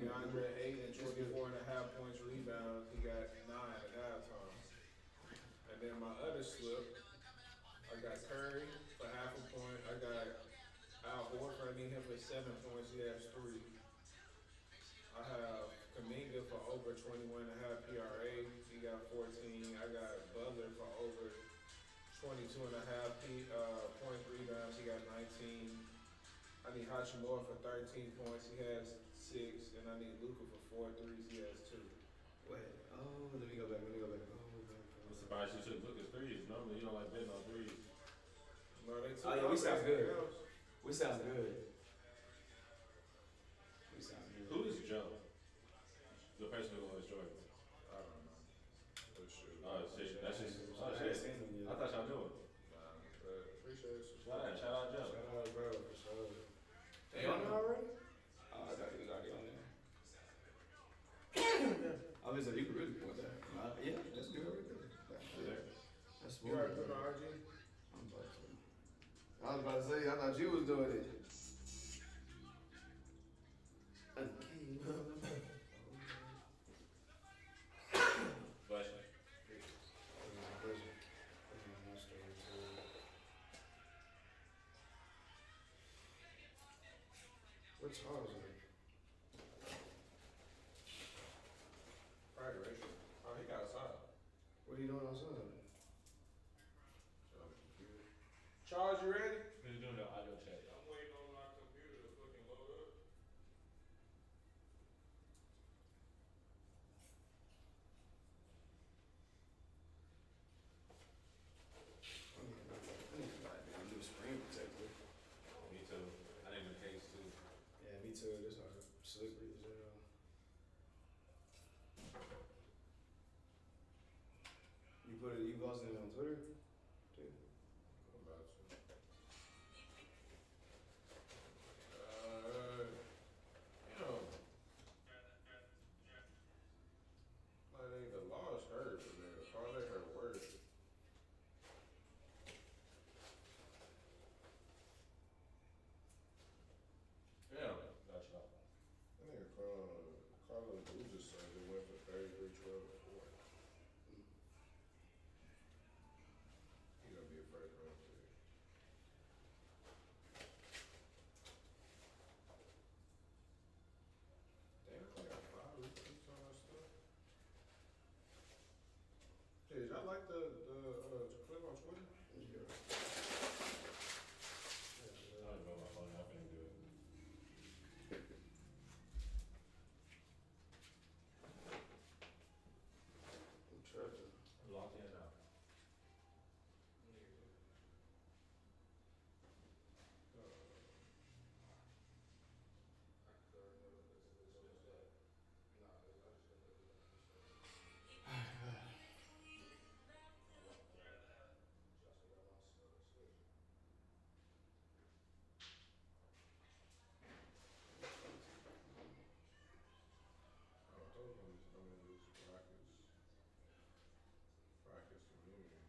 DeAndre 8 and 24.5 points, rebounds. He got 9 at halftime. And then my other slip, I got Curry for half a point. I got Al Horford. I need him for 7 points. He has 3. I have Kaminga for over 21.5 PRA. He got 14. I got Butler for over 22.5 point rebounds. He got 19. I need Hachimura for 13 points. He has 6. And I need Luka for 4 threes. He has 2. Wait. Oh, let me go back. I'm surprised you took Lucas threes. Normally you don't like betting on threes. No, they took Oh, yeah, we sound good. else. We sound good. Who is Joe? The person who owns Jordan. I don't know. For sure. Oh shit, that's just shit. I thought y'all knew it. Nah, appreciate it. Shout out Joe. Shout out, bro, for sure. They on there already? Oh, I thought he was already on there. I was like, you could really put that. Yeah, that's good right there. That's smooth. You already put on RG? I'm about to. I was about to say, I thought you was doing it. Bless you. What's Charles at? Right, Rachel. Oh, he got outside. What are you doing outside? Charles, you ready? Who's doing the audio check? I'm waiting on my computer to fucking load up. I need to buy a new screen protector. Me too. I need a case too. Yeah, me too. This is slippery as hell. You posted it on Twitter? Dude. I'm about to. You know, like the law is hurt for them. Probably hurt worse. Yeah. Got you. I think Carlos Boozer said they went for 33, 12, and 4. He gonna be a first round pick. Damn, I got 5 retweets on that stuff. Hey, did y'all like the clip on Twitter? Yeah. I don't know my phone. I'm finna do it. I'm tripping. I'm locked in now. Practice community.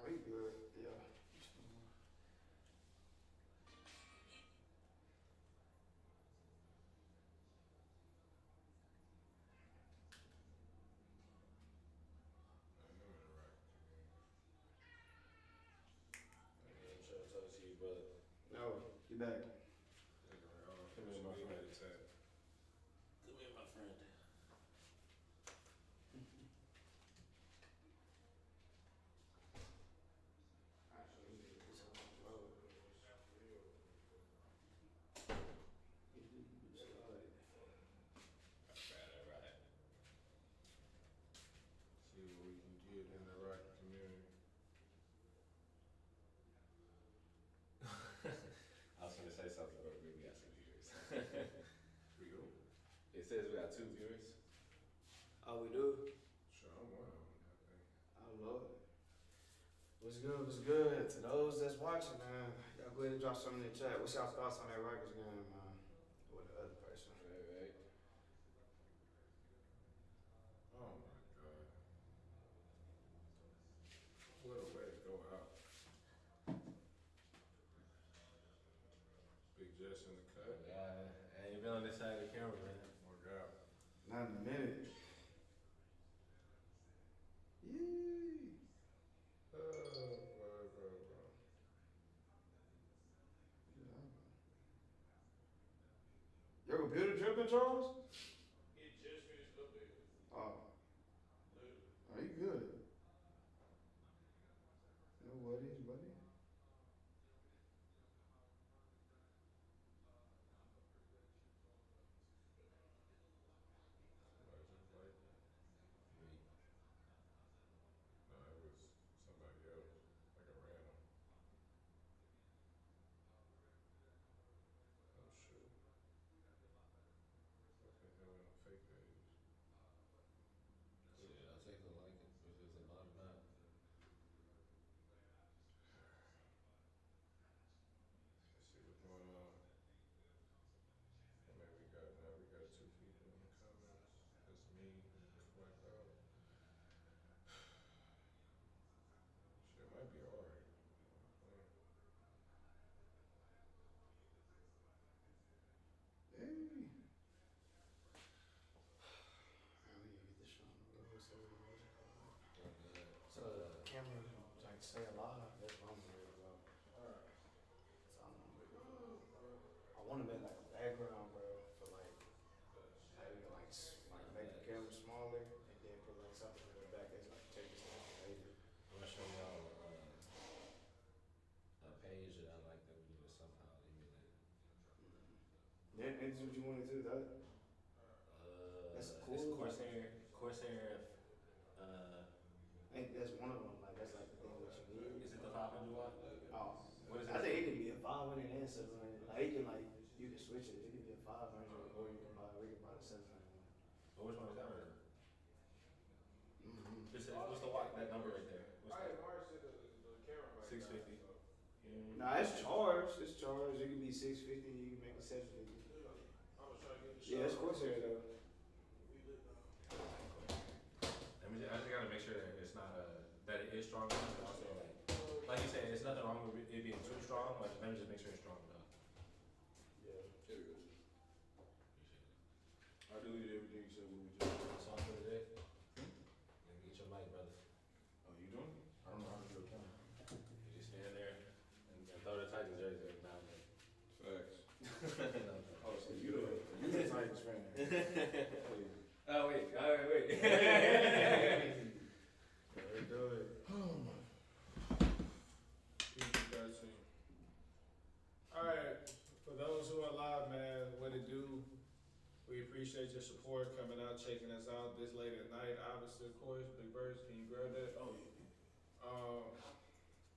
We good. Yeah. I'm trying to talk to you, brother. No, you back. Come here, my friend. Come here, my friend. See what we can get in the right community. I was gonna say something, but we got some viewers. We go. It says we got 2 viewers. Oh, we do? Sure, I'm one of them, I think. I love it. What's good? What's good? To those that's watching, man, y'all go ahead and drop something in the chat. What's y'all thoughts on that Rikers game, man? Or the other person? Right. Oh my God. What a way to go out. this in the cut. Yeah, I ain't been on this side of the camera, man. Work out. Not in a minute. Yee. Bro. Your computer tripping, Charles? It just finished updating. Oh, Literally. are you good? No worries, buddy. Somebody just like Me. no, it was somebody else. Like a random. Oh shoot. What the hell in a fake page? Shit, I'll take a like it if it's a bottom out. Let's see what's going on. I mean, we got 2 people in the comments. That's me and Wipeout. Shit, it might be alright. Hey. Man, we need to get this shit on the road so we know what you call it. Oh, good. So the camera, like, say a lot. That's what I'm worried about. Alright. That's all I'm worried about. I want to make like a background, bro, for like we can like make the camera smaller and then put like something in the back that's like take this stuff later. I'm gonna show y'all a page that I like that we need to somehow emulate. Yeah, and this is what you want to do, that? That's It's cool. Corsair. Ain't that's one of them. Like that's like the thing that you need. Is it the 500 watt? Oh, What is I it? think it could be a 500 and 700. Like you can switch it. It could be a 500 or we can buy the 700 one. Oh, which one is that one? Mm-hmm. What's the watt? That number right there. What's Alright, that? Mark said the camera might 650. die, so. Nah, it's charged. It's charged. It can be 650. You can make it 750. I'm gonna try to get the Yeah, it's Corsair though. We lit now. I just gotta make sure that it's not that it is strong enough, but also like you said, it's nothing wrong with it being too strong. But let me just make sure it's strong enough. Yeah. There we go. Appreciate it. I deleted everything you said. What we just. That's all for today. Let me get your mic, brother. Oh, you doing it? I don't know how to do a camera. You just stand there and throw the Titans jersey every now and then. Facts. No, no. Oh, so you the Titans fan? Oh wait, wait. Let's do it. PG-13. Alright, for those who are live, man, what it do? We appreciate your support coming out, checking us out this late at night. Obviously, of course, Big Birds, can you grab that? Oh yeah.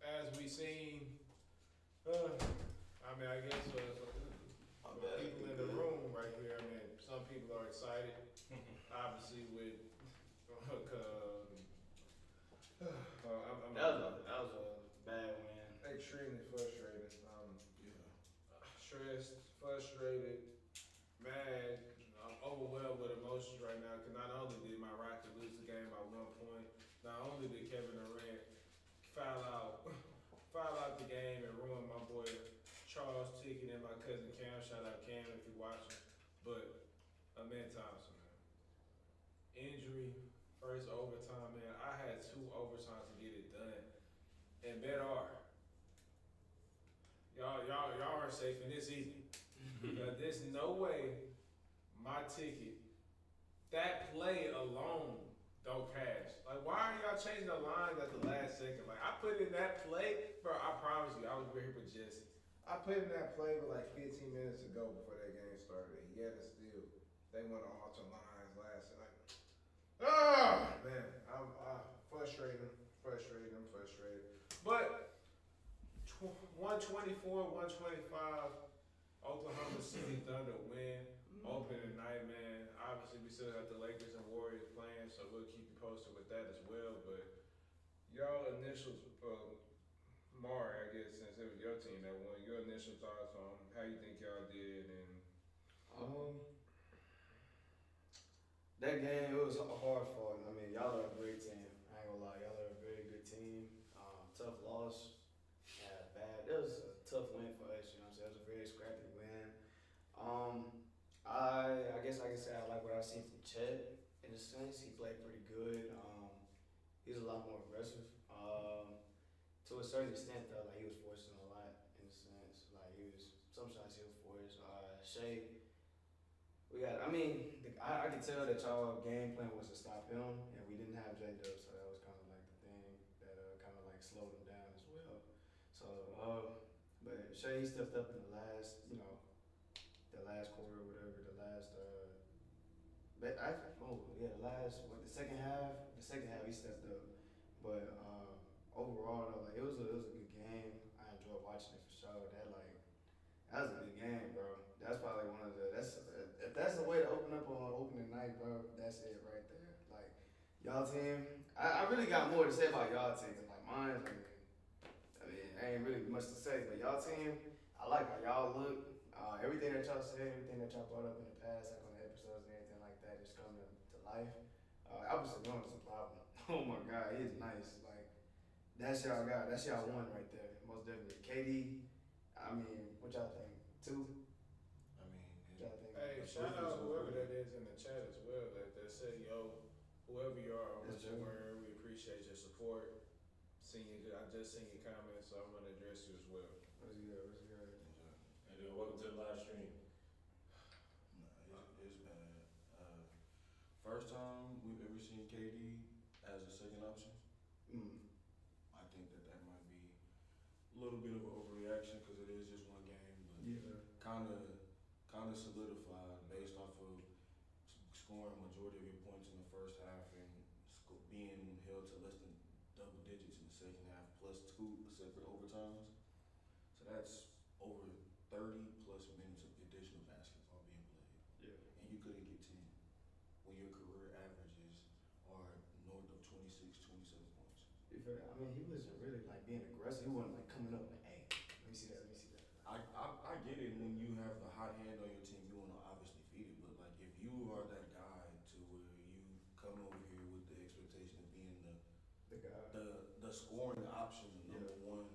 As we seen, I mean, I guess people in the room right here, I mean, some people are excited, obviously with, That was a bad win. extremely frustrated. Yeah. Stressed, frustrated, mad. I'm overwhelmed with emotions right now because not only did my Rockets lose the game by 1 point, not only did Kevin Durant foul out the game and ruin my boy Charles Ticket and my cousin Cam. Shout out Cam if you're watching. But Amen Thompson, man. Injury, first overtime, man. I had 2 overtimes to get it done. And bet are. Y'all are safe in this either. Because there's no way my ticket, that play alone don't cash. Like, why are y'all changing the lines at the last second? Like, I put in that play, bro, I promise you, I was here with Jesse. I put in that play with like 15 minutes to go before that game started. And yet and still, they want to alter lines last night. Man, I'm frustrated. But 124, 125, Oklahoma City Thunder win. Opening night, man. Obviously, we still got the Lakers and Warriors playing, so we'll keep you posted with that as well. But y'all initials, Mari, I guess, since it was your team that won, your initial thoughts on how you think y'all did and That game, it was hard fought. I mean, y'all are a great team. I ain't gonna lie, y'all are a very good team. Tough loss. Yeah, bad. It was a tough win for us, you know what I'm saying? It was a very scrappy win. guess I can say I like what I see from Chet in a sense. He played pretty good. He's a lot more aggressive. To a certain extent though, like he was forcing a lot in a sense. Like he was some shots he was forced. Shea, I could tell that y'all game plan was to stop him, and we didn't have J Dub, so that was kind of like the thing that kind of like slowed him down as well. So, but Shea stepped up in the last, the last quarter or whatever, the second half he stepped up. But overall though, like it was a good game. I enjoyed watching it for sure. That was a good game, bro. That's probably one of the if that's the way to open up on opening night, bro. That's it right there. Like y'all team, I really got more to say about y'all team. Like mine, I ain't really much to say, but y'all team, I like how y'all look. Everything that y'all said, everything that y'all brought up in the past, like on the episodes and everything like that, just coming to life. Albert Sagoon is a problem. Oh my God, he's nice. Like that's y'all guy. That's y'all one right there. Most definitely. KD. I mean, what y'all think? 2. I mean, What y'all think? Hey, shout out whoever that is in the chat as well that said, yo, whoever you are, what you wearing, we appreciate your support. I just seen your comments, so I'm gonna address you as well. What's good? and welcome to the live stream. Nah, it's bad. First time we've ever seen KD as a second option. I think that might be a little bit of an overreaction because it is just one game, but Yeah. kind of solidified based off of scoring majority of your points in the first half and being held to less than double digits in the second half, plus 2 separate overtimes. So that's over 30 plus minutes of additional basketball being played. Yeah. And you couldn't get 10 when your career averages are north of 26, 27 points. I mean, he wasn't really like being aggressive. He wasn't like coming up like, hey, let me see that. I get it when you have the hot hand on your team, you want to obviously feed it, but like if you are that guy to where you come over here with the expectation of being the scoring option, the number one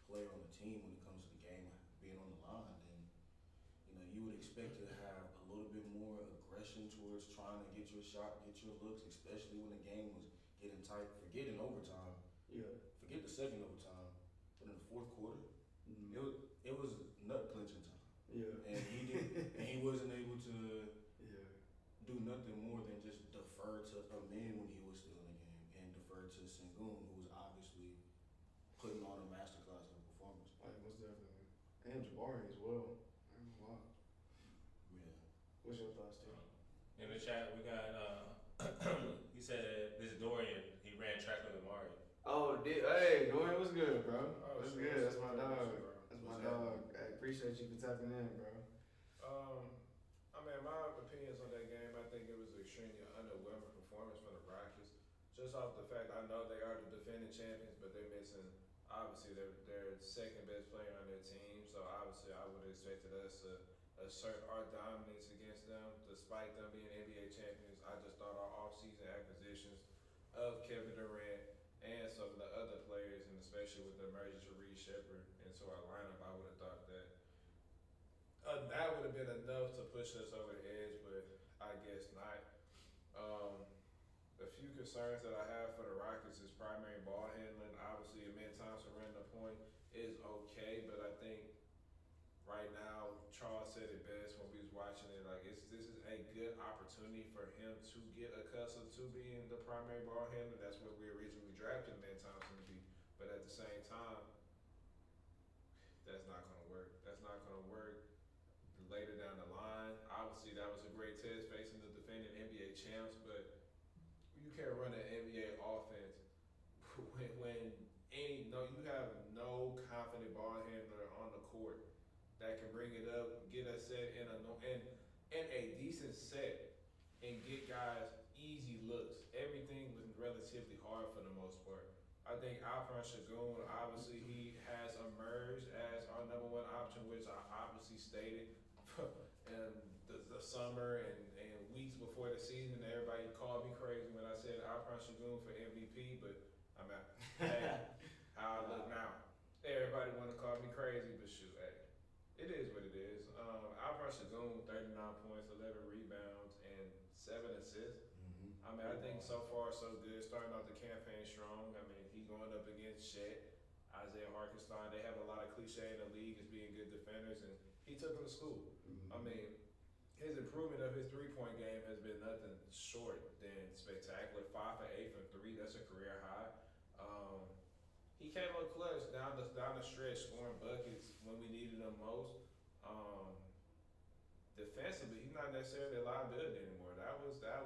player on the team when it comes to the game being on the line, then you would expect to have a little bit more aggression towards trying to get your shot, get your looks, especially when the game was getting tight. Forget in overtime. Yeah. Forget the second overtime. But in the fourth quarter, it was nut clenching time. Yeah. And he wasn't able to Yeah. do nothing more than just defer to Amin when he was still in the game and defer to Sengun, who was obviously putting on a masterclass of a performance. Like, most definitely. And Jabari as well. Wow. Yeah. What's your thoughts, too? In the chat, we got, he said this is Dorian, he ran track with Amari. Oh, hey, Dorian, what's good, bro? Oh, What's sure, good? That's my sure, dog. sure. That's my dog. I appreciate you for tapping in, bro. My opinions on that game, I think it was an extremely underwhelming performance from the Rockets. Just off the fact I know they are the defending champions, but they're missing obviously their second best player on their team. So obviously I would have expected us to assert our dominance against them, despite them being NBA champions. I just thought our offseason acquisitions of Kevin Durant and some of the other players, and especially with the emergence of Reed Shepherd into our lineup, I would have thought that that would have been enough to push us over the edge, but I guess not. The few concerns that I have for the Rockets is primary ball handling. Obviously, Amin Thompson running the point is okay, but I think right now, Charles said it best when we was watching it. Like this is a good opportunity for him to get accustomed to being the primary ball handler. That's what we originally drafted Amin Thompson to be. But at the same time, that's not going to work. That's not going to work later down the line. Obviously, that was a great test facing the defending NBA champs, but you can't run an NBA offense when you have no confident ball handler on the court that can bring it up, get us set in a decent set, and get guys easy looks. Everything was relatively hard for the most part. I think Alperen Sengun, obviously he has emerged as our number one option, which I obviously stated in the summer and weeks before the season. Everybody called me crazy when I said Alperen Sengun for MVP, but I'm out. Hey, how I look now. Everybody want to call me crazy, but shoot, hey, it is what it is. Alperen Sengun, 39 points, 11 rebounds. 7 assists. Mm-hmm. I mean, I think so far so good. Starting off the campaign strong. I mean, he going up against Shet, Isaiah Hartenstein. They have a lot of cliche in the league as being good defenders, and he took them to school. Mm-hmm. I mean, his improvement of his 3-point game has been nothing short than spectacular. 5 for 8 from 3. That's a career high. He came up clutch down the stretch, scoring buckets when we needed them most. Defensively, he's not necessarily a liability anymore. That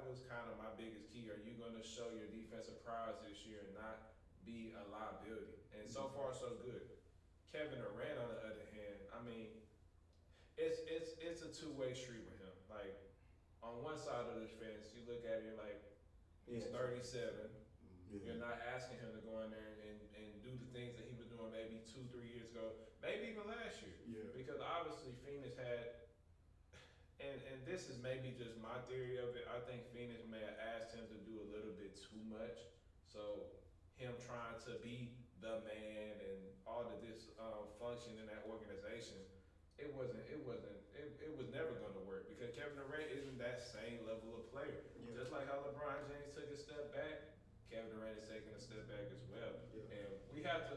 was kind of my biggest key. Are you going to show your defensive prowess this year and not be a liability? And so far, so good. Kevin Durant, on the other hand, I mean, it's a two-way street with him. Like, on one side of the fence, you look at it, you're like, he's 37. Yeah. You're not asking him to go in there and do the things that he was doing maybe 2-3 years ago, maybe even last year. Yeah. Because obviously Phoenix had, and this is maybe just my theory of it, I think Phoenix may have asked him to do a little bit too much. So him trying to be the man and all of this function in that organization, it was never going to work because Kevin Durant isn't that same level of player. Yeah. Just like how LeBron James took a step back, Kevin Durant is taking a step back as well. Yeah. And we have to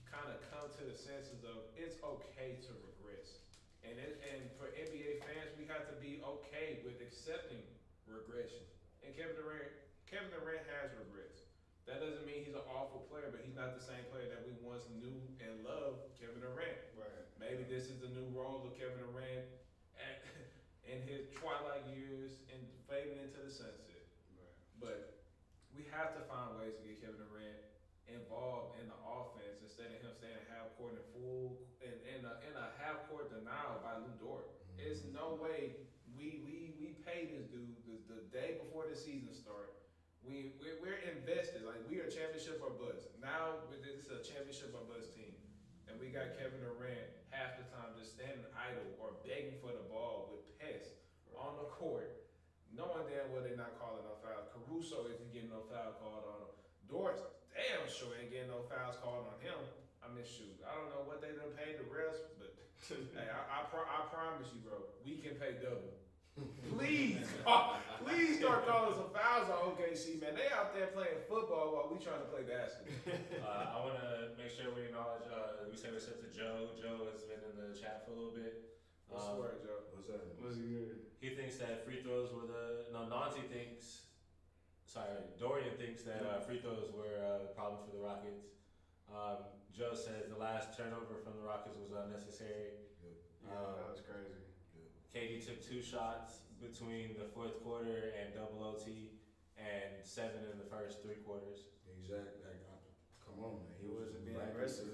kind of come to the senses of it's okay to regress. And for NBA fans, we have to be okay with accepting regression. And Kevin Durant has regressed. That doesn't mean he's an awful player, but he's not the same player that we once knew and loved Kevin Durant. Right. Maybe this is the new role of Kevin Durant in his twilight years and fading into the sunset. Right. But we have to find ways to get Kevin Durant involved in the offense instead of him staying at half court and full in a half court denial by Lou Dort. Mm-hmm. It's no way we pay this dude the day before the season start. We're invested, like we are championship or bust. Now this is a championship or bust team, and we got Kevin Durant half the time just standing idle or begging for the ball with pests on the court, knowing damn well they're not calling no fouls. Caruso isn't getting no foul called on him. Dort's damn sure ain't getting no fouls called on him. I mean, shoot, I don't know what they done paid the rest, but hey, I promise you, bro, we can pay double. Please start calling some fouls on OKC, man. They out there playing football while we trying to play basketball. I want to make sure we acknowledge, we say what's up to Joe. Joe has been in the chat for a little bit. What's the word, Joe? What's that? What's good? He thinks that free throws were Dorian thinks that free throws were a problem for the Rockets. Joe says the last turnover from the Rockets was unnecessary. That was crazy. KD took 2 shots between the fourth quarter and double OT and 7 in the first 3 quarters. Exactly. Come on, man. He wasn't being aggressive.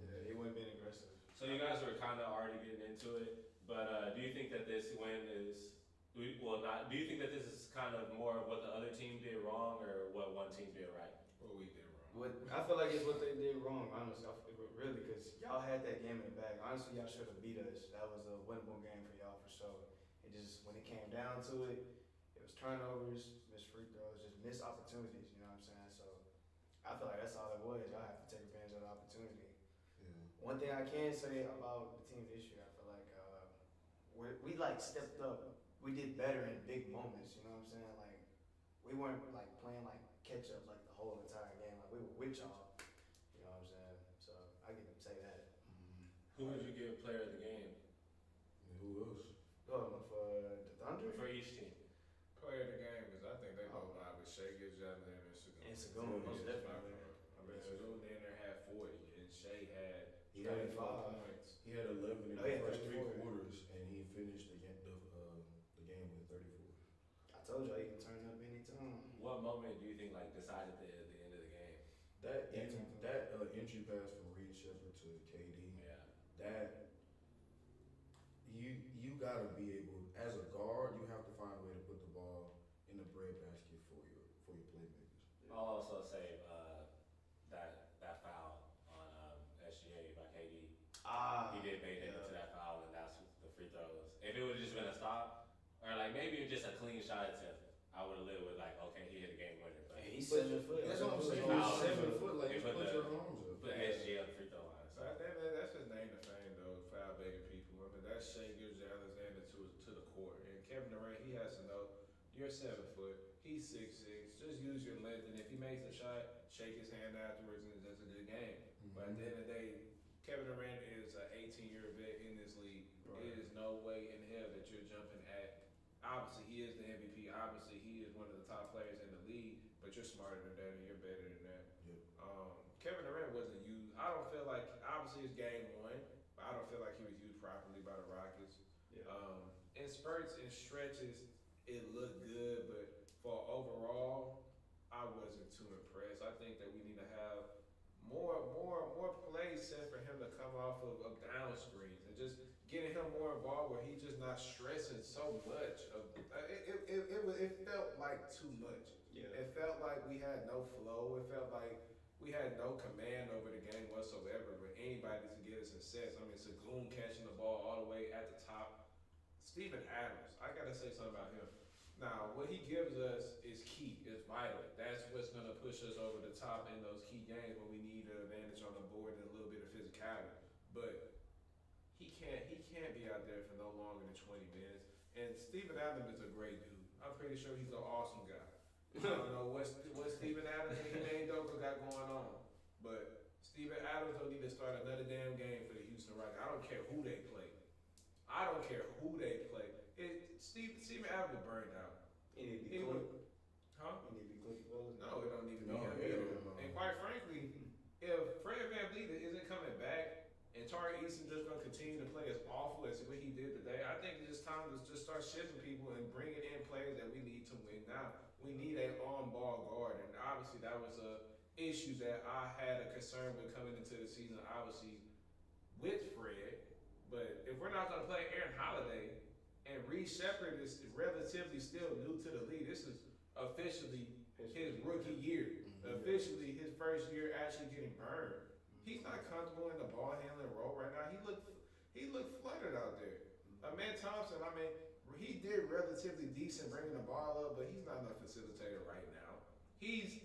Yeah, he wasn't being aggressive. So you guys were kind of already getting into it, but do you think that this win is, do you think that this is kind of more of what the other team did wrong or what one team did right? What we did wrong. I feel like it's what they did wrong, honestly. Really, because y'all had that game in the bag. Honestly, y'all should have beat us. That was a winnable game for y'all for sure. It just, when it came down to it, it was turnovers, missed free throws, just missed opportunities, you know what I'm saying? So I feel like that's all it was. Y'all have to take advantage of the opportunity. Yeah. One thing I can say about the team this year, I feel like we like stepped up. We did better in big moments, you know what I'm saying? Like, we weren't like playing like catch up like the whole entire game. Like, we were with y'all, you know what I'm saying? So I can say that. Who would you give player of the game? And who else? For the Thunder? For each team. Player of the game, because I think they both lie with Shea Gilgeous-Alexander and Sagoon. And Sagoon, most definitely. I mean, Sagoon in there had 40, and Shea had He had 35 points. He had 11 in Oh, yeah, the first 3 34. quarters, and he finished the game with 34. I told y'all, you can turn up anytime. What moment do you think like decided the end of the game? That entry pass from Reed Shepherd to KD. Yeah. That you gotta be able, as a guard, you have to find a way to put the ball in the breadbasket for your playmakers. I'll also say that foul on SGA by KD. He did make it into that foul, and that's the free throws. If it would have just been a stop, or like maybe just a clean shot attempt, I would have lived with like, okay, he hit a game winner. But He's 7 foot. That's what I'm saying. Foul. He's 7 foot, like, They just put put the- your arms up. put SGA on the free throw line. So that's his name to fame, though, foul begging people. I mean, that's Shea Gilgeous-Alexander to the court. And Kevin Durant, he has to know, You're 7 foot. He's 6'6". Just use your length, and if he makes a shot, shake his hand afterwards, and that's a good game. But at the end of the day, Kevin Durant is an 18-year vet in this league. Right. There is no way in hell that you're jumping at. Obviously, he is the MVP. Obviously, he is one of the top players in the league. But you're smarter than that, and you're better than that. Yep. Kevin Durant wasn't used. I don't feel like, obviously, it's game one, but I don't feel like he was used properly by the Rockets. Yeah. In spurts and stretches, it looked good, but for overall, I wasn't too impressed. I think that we need to have more plays set for him to come off of down screens and just getting him more involved where he's just not stressing so much. It felt like too much. Yeah. It felt like we had no flow. It felt like we had no command over the game whatsoever. But anybody to get us in sets. I mean, Sagoon catching the ball all the way at the top. Steven Adams, I gotta say something about him. Now, what he gives us is key, is vital. That's what's going to push us over the top in those key games when we need an advantage on the board and a little bit of physicality. But he can't be out there for no longer than 20 minutes. And Steven Adams is a great dude. I'm pretty sure he's an awesome guy. I don't know what Steven Adams and Ime Udoka got going on, but Steven Adams don't need to start another damn game for the Houston Rockets. I don't care who they play. Steven Adams burned out. He need to be clipped. Huh? He need to be clipped. No, it don't need to be him either. And quite frankly, if Fred VanVleet isn't coming back and Tari Eason just going to continue to play as awful as what he did today, I think it's just time to just start shifting people and bringing in players that we need to win now. We need an on-ball guard, and obviously that was a issue that I had a concern with coming into the season, obviously, with Fred. But if we're not going to play Aaron Holiday, and Reed Shepherd is relatively still new to the league, this is officially his rookie year. Officially his first year actually getting burned. He's not comfortable in the ball handling role right now. He looked fluttered out there. Man Thompson, I mean, he did relatively decent bringing the ball up, but he's not a facilitator right now. He's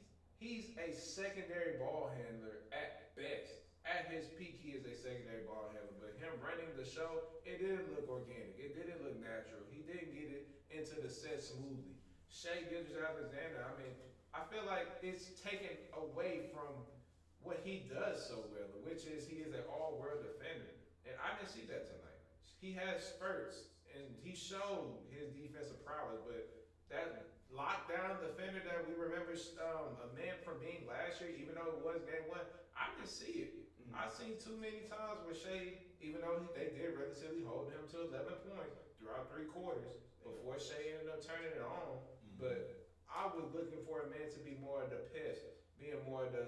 a secondary ball handler at best. At his peak, he is a secondary ball handler, but him running the show, it didn't look organic. It didn't look natural. He didn't get it into the set smoothly. Shai Gilgeous-Alexander, I mean, I feel like it's taken away from what he does so well, which is he is an all-world defender. And I didn't see that tonight. He has spurts, and he showed his defensive prowess, but that lockdown defender that we remember a man from being last year, even though it was game one, I didn't see it. I've seen too many times where Shai, even though they did relatively hold him to 11 points throughout 3 quarters before Shai ended up turning it on. But I was looking for a man to be more of the pest, being more of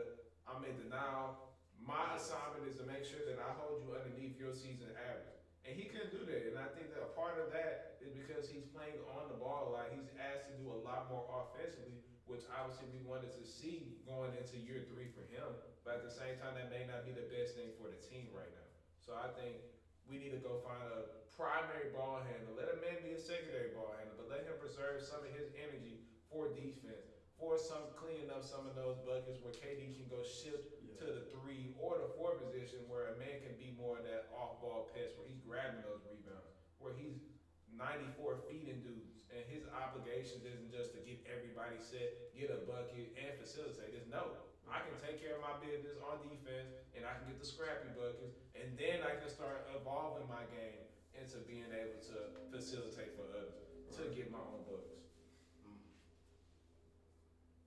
I'm in denial. My assignment is to make sure that I hold you underneath your season average. And he couldn't do that. And I think that a part of that is because he's playing on the ball a lot. He's asked to do a lot more offensively, which obviously we wanted to see going into year 3 for him. But at the same time, that may not be the best thing for the team right now. So I think we need to go find a primary ball handler. Let a man be a secondary ball handler, but let him preserve some of his energy for defense, for some cleaning up some of those buckets where KD can go shift to the 3 or the 4 position where a man can be more of that off-ball pest where he's grabbing those rebounds, where he's 94 feeding dudes, and his obligations isn't just to get everybody set, get a bucket, and facilitate. It's no. I can take care of my business on defense, and I can get the scrappy buckets, and then I can start evolving my game into being able to facilitate for others, to get my own buckets.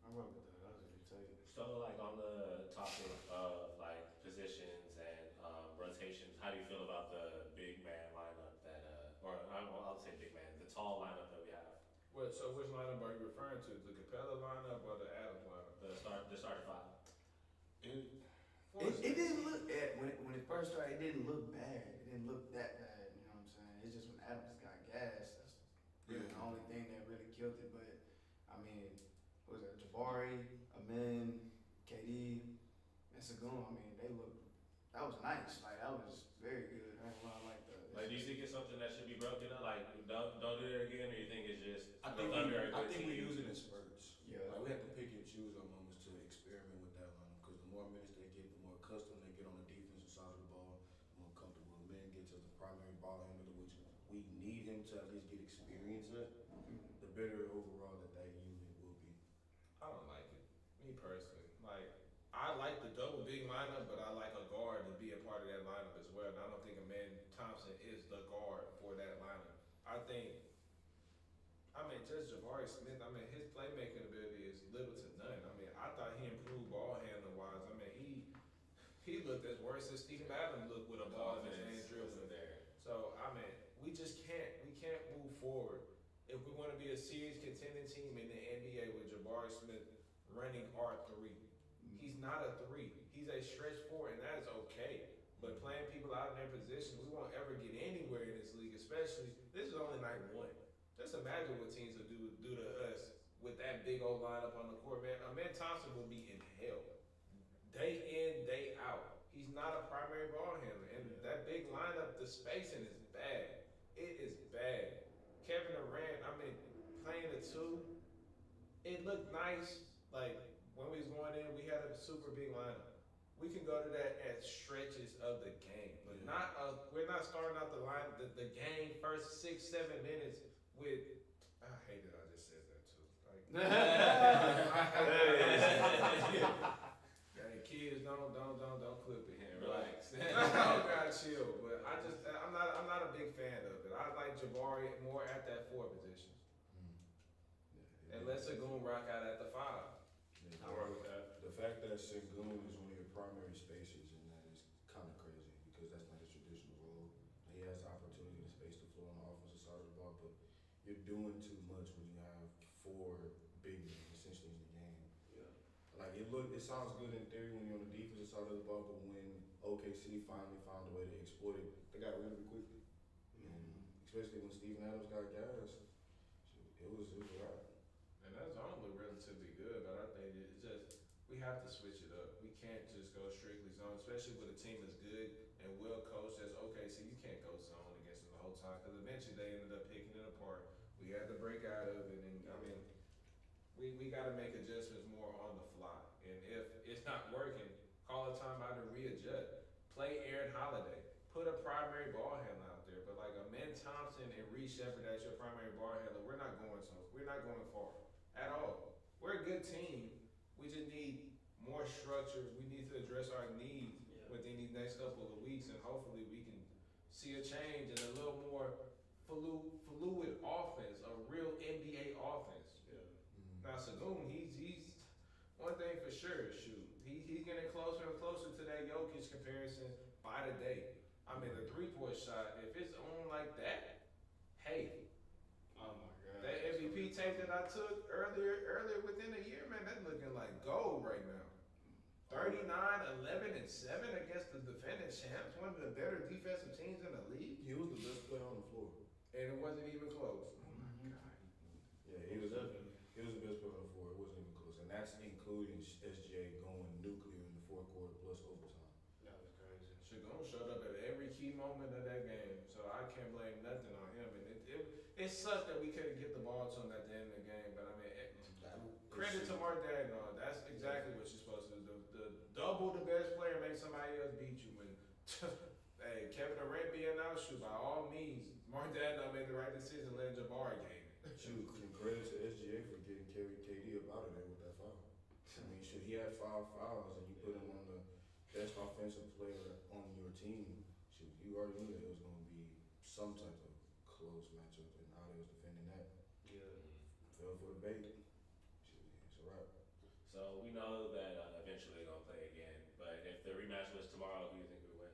I remember that. That was a good take. So, like, on the topic of, like, positions and rotations, how do you feel about the big man lineup that, I'll say big man, the tall lineup that we have? Well, so which lineup are you referring to? The Capella lineup or the Adams lineup? The starting 5. It didn't look when it first started. It didn't look bad. It didn't look that bad. You know what I'm saying? It's just when Adams got gassed, that's really the only thing that really killed it. But I mean, what was it Jabari, Amin, KD, and Sagoon? I mean, that was nice. Like that was very good. I like that. Like, do you think it's something that should be broken up? Like, don't do that again, or you think it's just I think we use it in spurts. Yeah, like we have to pick and choose our moments to experiment with that line because the more minutes they get, the more accustomed they get on the defensive side of the ball, the more comfortable the man gets as the primary ball handler, which we need him to at least get experience at. The better overall Jabari Smith, I mean, his playmaking ability is little to none. I mean, I thought he improved ball handling wise. I mean, he looked as worse as Steven Adams looked with a ball in his hand dribbling there. So I mean, we can't move forward if we want to be a serious contending team in the NBA with Jabari Smith running R3. He's not a 3. He's a stretch 4, and that is okay. But playing people out in their position, we won't ever get anywhere in this league, especially, this is only night 1. Just imagine what teams will do to us with that big old lineup on the court, man. Amen Thompson will be in hell. Day in, day out. He's not a primary ball handler. And that big lineup, the spacing is bad. It is bad. Kevin Durant, I mean, playing the 2, it looked nice. Like, when we was going in, we had a super big lineup. We can go to that at stretches of the game, but we're not starting out the game first 6-7 minutes with. I hate that I just said that too. Like, hey, kids, don't clip it here. Relax. I gotta chill. But I'm not a big fan of it. I like Jabari more at that 4 position. And let Sengun rock out at the 5. I work with that. The fact that Sengun is one of your primary spacers in that is kind of crazy because that's not his traditional role. He has the opportunity to space the floor on the offensive side of the ball, but you're doing too much when you have 4 big men essentially in the game. Yeah. Like it sounds good in theory when you're on the defensive side of the ball, but when OKC finally found a way to exploit it, they got rid of it quickly. And especially when Steven Adams got gas, it was a wrap. And that zone looked relatively good, but I think it's just, we have to switch it up. We can't just go strictly zone, especially with a team that's good and well coached as OKC. You can't go zone against them the whole time because eventually they ended up picking it apart. We had to break out of it, and I mean, we got to make adjustments more on the fly. And if it's not working, call a timeout and readjust. Play Aaron Holiday. Put a primary ball handler out there. But like Amen Thompson and Reed Shepherd as your primary ball handler, we're not going far at all. We're a good team. We just need more structure. We need to address our needs within these next couple of weeks, and hopefully we can see a change and a little more fluid offense, a real NBA offense. Yeah. Now Sengun, he's one thing for sure. Shoot, he's getting closer and closer to that Jokic comparison by the day. I mean, the 3-point shot, if it's on like that, hey. Oh my God. That MVP tape that I took earlier within a year, man, that's looking like gold right now. 39, 11, and 7 against the defending champs, one of the better defensive teams in the league. He was the best player on the floor. And it wasn't even close. Oh my God. Yeah, he was the best player on the floor. It wasn't even close. And that's including SGA going nuclear in the 4th quarter plus overtime. That was crazy. Sengun showed up at every key moment of that game, so I can't blame nothing on him. And it sucked that we couldn't get the ball to him at the end of the game, but I mean, credit to Mark Daigneault. That's exactly what you're supposed to do. The double the best player, make somebody else beat you. When hey, Kevin Durant being out, shoot, by all means, Mark Daigneault made the right decision, letting Jabari game it. Shoot, credit to SGA for getting KD up out of there with that foul. I mean, shoot, he had 5 fouls, and you put him on the best offensive player on your team. Shoot, you already knew that it was going to be some type of close matchup, and how they was defending that. Yeah. Fell for the bait. Shoot, it's a wrap. So we know that eventually they're gonna play again, but if the rematch was tomorrow, who do you think would win?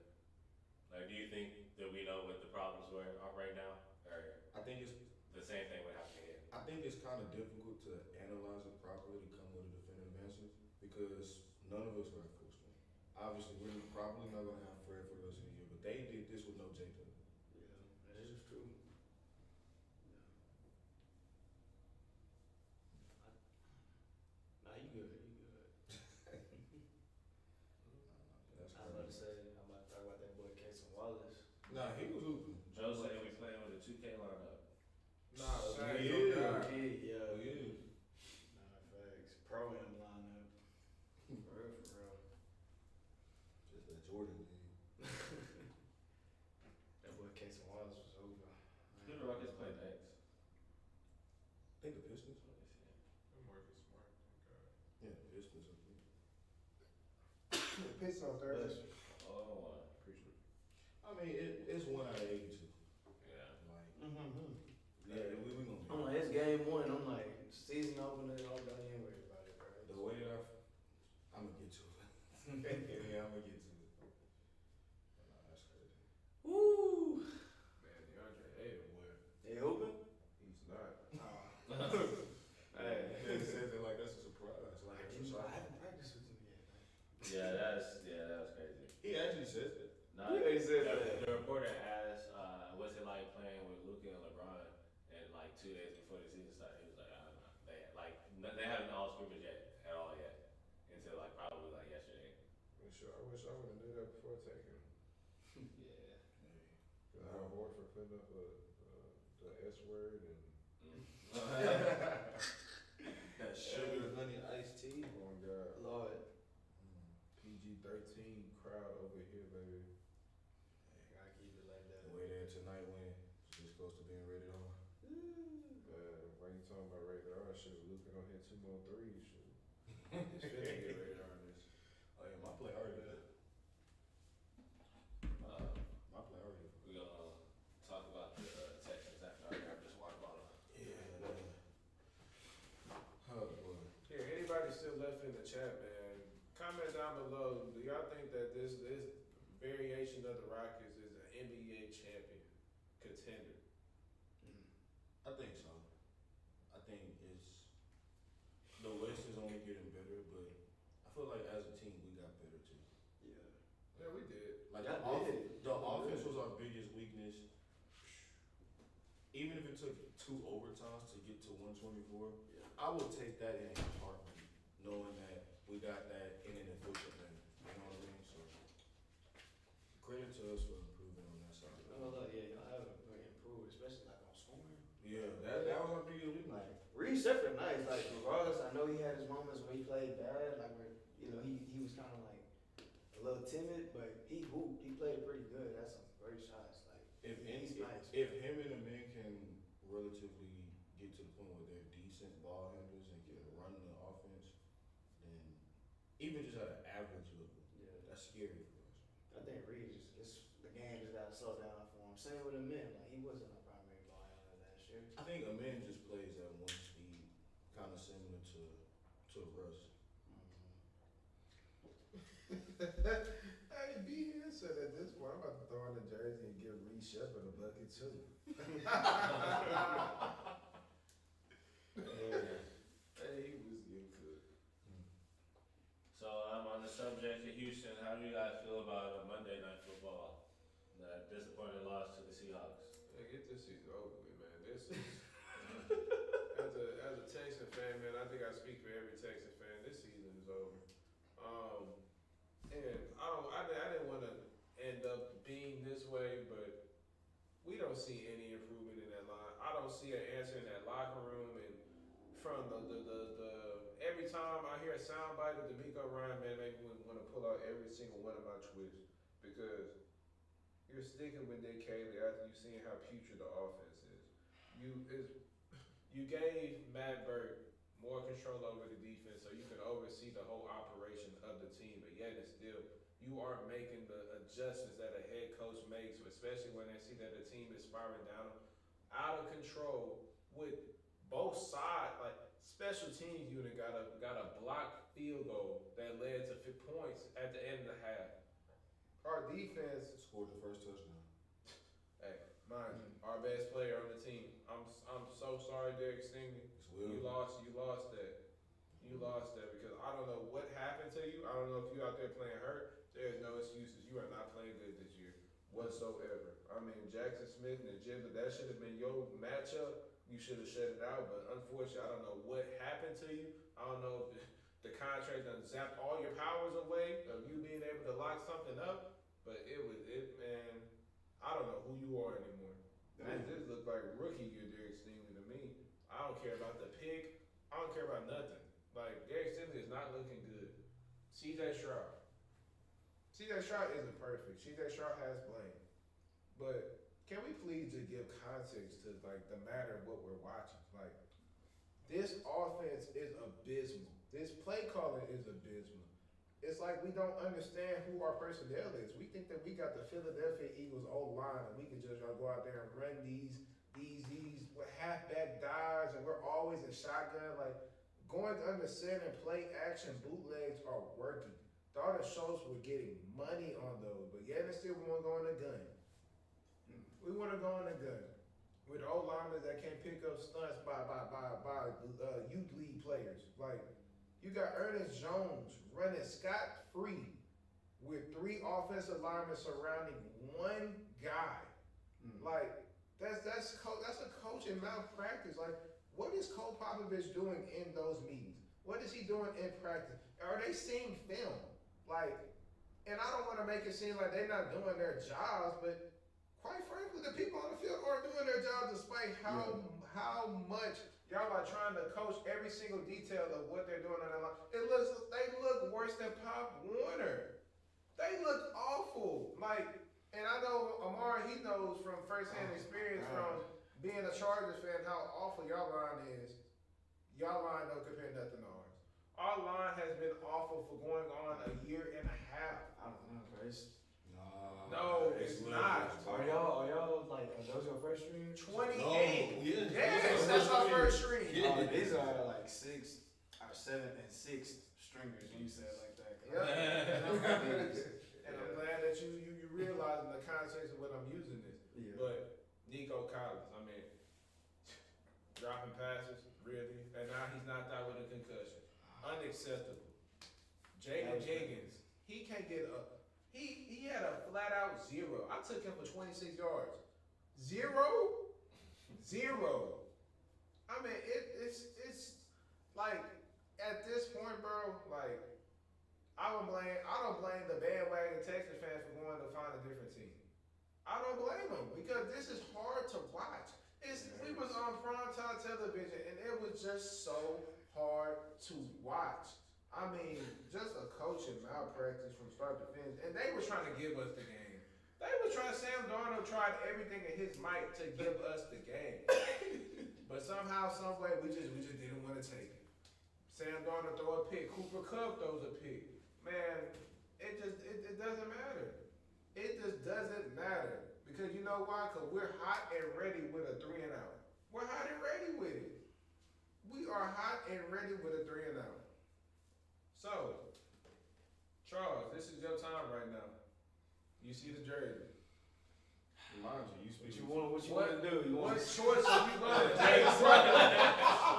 Like, do you think that we know what the problems are right now, or I think it's the same thing would happen again? I think it's kind of difficult to analyze it properly to come with a definitive answer because none of us are at full strength. Obviously, we're probably not gonna have Fred for the rest of the year, but they did this with no J-Tuck. Yeah, that is true. Nah, you good. That's I was about to say, I'm about to talk about that boy Casey Wallace. Nah, he was hooping. Joe said we playing with a 2K lineup. Nah, Yeah. Yeah. Yeah. Nah, facts. Pro-am lineup. For real. Just that Jordan thing. That boy Casey Wallace was over. Who the Rockets play next? I think the Pistons. I'm working smart, thank God. Yeah, the Pistons. Pistons on Thursday. Oh, Appreciate it. I mean, it's 1 out of 82. yeah. Like, Mm-hmm. yeah, we gonna. I'm like, it's game 1. I'm like, taking him. Yeah. Cause Al Horford putting up the S word and That sugar, honey, iced tea. oh God, Lord. PG-13 crowd over here, baby. Gotta keep it like that. The way there tonight when she's close to being rated R. Why you talking about rated R? Shit, Luka don't hit 2 more threes. Shit. It's fit to get rated R in this. Oh yeah, my play already did. My play already did. We gonna talk about the Texans after I grab this water bottle. Yeah. Oh boy. Here, anybody still left in the chat, man? Comment down below. Do y'all think that this variation of the Rockets is an NBA champion contender? I think so. I think it's the West is only getting better, but I feel like as a team we got better too. Yeah. Yeah, we did. Like Y'all did. the offense was our biggest weakness. Even if it took 2 overtimes to get to 124, Yeah. I would take that in a heartbeat, knowing that we got that in an efficient manner. You know what I mean? So credit to us for improving on that side. Oh, look, yeah, y'all have improved, especially like on scoring. Yeah, that was our biggest weakness. Like Reed separate nice. Like regardless, I know he had his moments where he played bad. Like where he was kind of like a little timid, but he hooped. He played pretty good. That's some great shots. Like If he's nice. if him and the men can relatively get to the point where they're decent ball handlers and can run the offense, then even just at an average level, Yeah. that's scary for us. I think Reed the game just got to slow down for him. Same with the men. Like he wasn't a primary ball handler last year. I think a man just plays at one speed, kind of similar to Russ. Hey, B here said at this point, I'm about to throw on the jersey and give Reed Shepard a bucket too. Hey, he was good. So on the subject of Houston, how do you guys feel about Monday Night Football? That disappointing loss to the Seahawks. Hey, get this season over with, man. This is as a Texan fan, man. I think I speak for every Texan fan. This season is over. And I didn't want to end up being this way, but we don't see any improvement in that line. I don't see an answer in that locker room, and from the every time I hear a soundbite of D'Amico Ryan, man, make me want to pull out every single one of my Twitters because you're sticking with Nick Caley after you've seen how putrid the offense is. You gave Matt Burke more control over the defense so you can oversee the whole operation of the team, but yet it's still you aren't making the adjustments that a head coach makes, especially when they see that the team is spiraling down out of control with both sides. Like special teams unit got a blocked field goal that led to 5 points at the end of the half. Our defense Scored the first touchdown. Hey, mind you, our best player on the team. I'm so sorry, Derek Stingley. You lost that. You lost that because I don't know what happened to you. I don't know if you out there playing hurt. There's no excuses. You are not playing good this year whatsoever. I mean, Jackson Smith and the Jibba, that should have been your matchup. You should have shut it out, but unfortunately, I don't know what happened to you. I don't know if the contract done zapped all your powers away of you being able to lock something up, but man, I don't know who you are anymore. This looked like rookie year Derek Stingley to me. I don't care about the pick. I don't care about nothing. Like, Derek Stingley is not looking good. C.J. Stroud. C.J. Stroud isn't perfect. C.J. Stroud has blame. But can we please just give context to, like, the matter of what we're watching? Like, this offense is abysmal. This play calling is abysmal. It's like we don't understand who our personnel is. We think that we got the Philadelphia Eagles O-line and we can just go out there and run these halfback dives and we're always in shotgun. Like going under center and play action bootlegs are working. Thought Schultz were getting money on those, but yet and still we want to go on the gun. We want to go on the gun with O-linemen that can't pick up stunts by youth league players. Like you got Ernest Jones running scot-free with 3 offensive linemen surrounding 1 guy. Like that's a coaching malpractice. Like what is Cole Popovich doing in those meetings? What is he doing in practice? Are they seeing film? Like, And I don't want to make it seem like they're not doing their jobs, but quite frankly, the people on the field aren't doing their jobs despite how much y'all are trying to coach every single detail of what they're doing on their line. They look worse than Pop Warner. They look awful. Like, and I know Amar, he knows from firsthand experience from being a Chargers fan how awful y'all line is. Y'all line don't compare nothing to ours. Our line has been awful for going on a year and a half. I don't know, Chris. No, it's not. Are y'all like, are those your first string? 28. No, Yes, that's our first string. Yeah. These are like 6 or 7 and 6 stringers. You said it like that. Yeah. And I'm glad that you realize in the context of what I'm using this. Yeah. But Nico Collins, I mean, dropping passes, really, and now he's knocked out with a concussion. Unacceptable. Jaden Higgins, he can't get up. He had a flat out 0. I took him for 26 yards. 0? 0. I mean, it's like at this point, bro. Like I don't blame the bandwagon Texas fans for going to find a different team. I don't blame them because this is hard to watch. We was on primetime television and it was just so hard to watch. I mean, just a coaching malpractice from start to finish. And they were trying to give us the game. Sam Darnold tried everything in his might to give us the game. But somehow, some way, we just didn't want to take it. Sam Darnold throw a pick. Cooper Kupp throws a pick. Man, it doesn't matter. It just doesn't matter. Because you know why? Because we're hot and ready with a 3 and out. We're hot and ready with it. We are hot and ready with a 3 and out. So, Charles, this is your time right now. You see the jersey. Mind you, What you want to do? What choice are you going to make?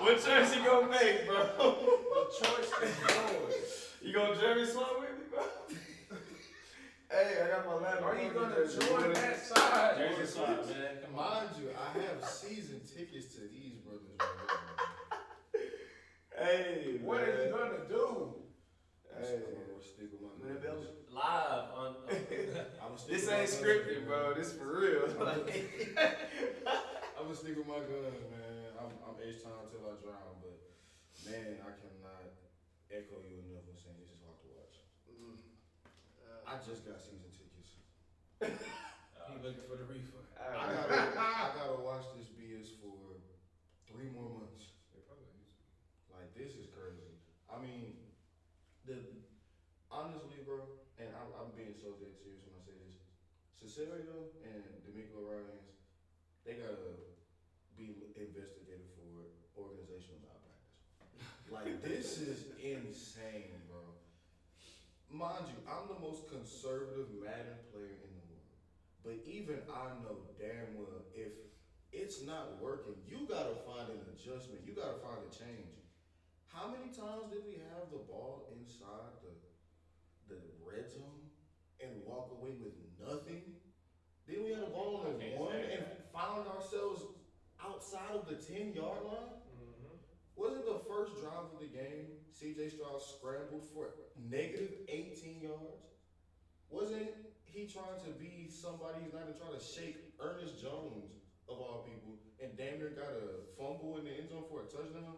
What choice you gonna make, bro? The choice is yours. You gonna Jeremy swap with me, bro? Hey, I got my laptop. Are you going to join that side? Jersey swap, man. Come on. Mind you, I have season tickets to these brothers right Hey, What are you going to do? now. Hey. I'm gonna stick with my Man, guns. Live on. This ain't scripted, bro. This for real. I'm gonna stick with my guns, man. I'm H-time till I drown, but man, I cannot echo you enough when saying this is hard to watch. I just got season tickets. He looking for the refund. I gotta watch this BS for 3 more months. Like, this is crazy. I mean, honestly, bro, and I'm being so dead serious when I say this. Cesario and D'Amico Ryans, they gotta be investigated for organizational malpractice. Like, this is insane, bro. Mind you, I'm the most conservative Madden player in the world. But even I know damn well if it's not working, you gotta find an adjustment. You gotta find a change. How many times did we have the ball inside the red zone and walk away with nothing? Then we had a ball on the 1 and found ourselves outside of the 10-yard line? Wasn't the first drive of the game, C.J. Stroud scrambled for negative 18 yards? Wasn't he trying to be somebody he's not even trying to shake Ernest Jones, of all people, and damn near got a fumble in the end zone for a touchdown?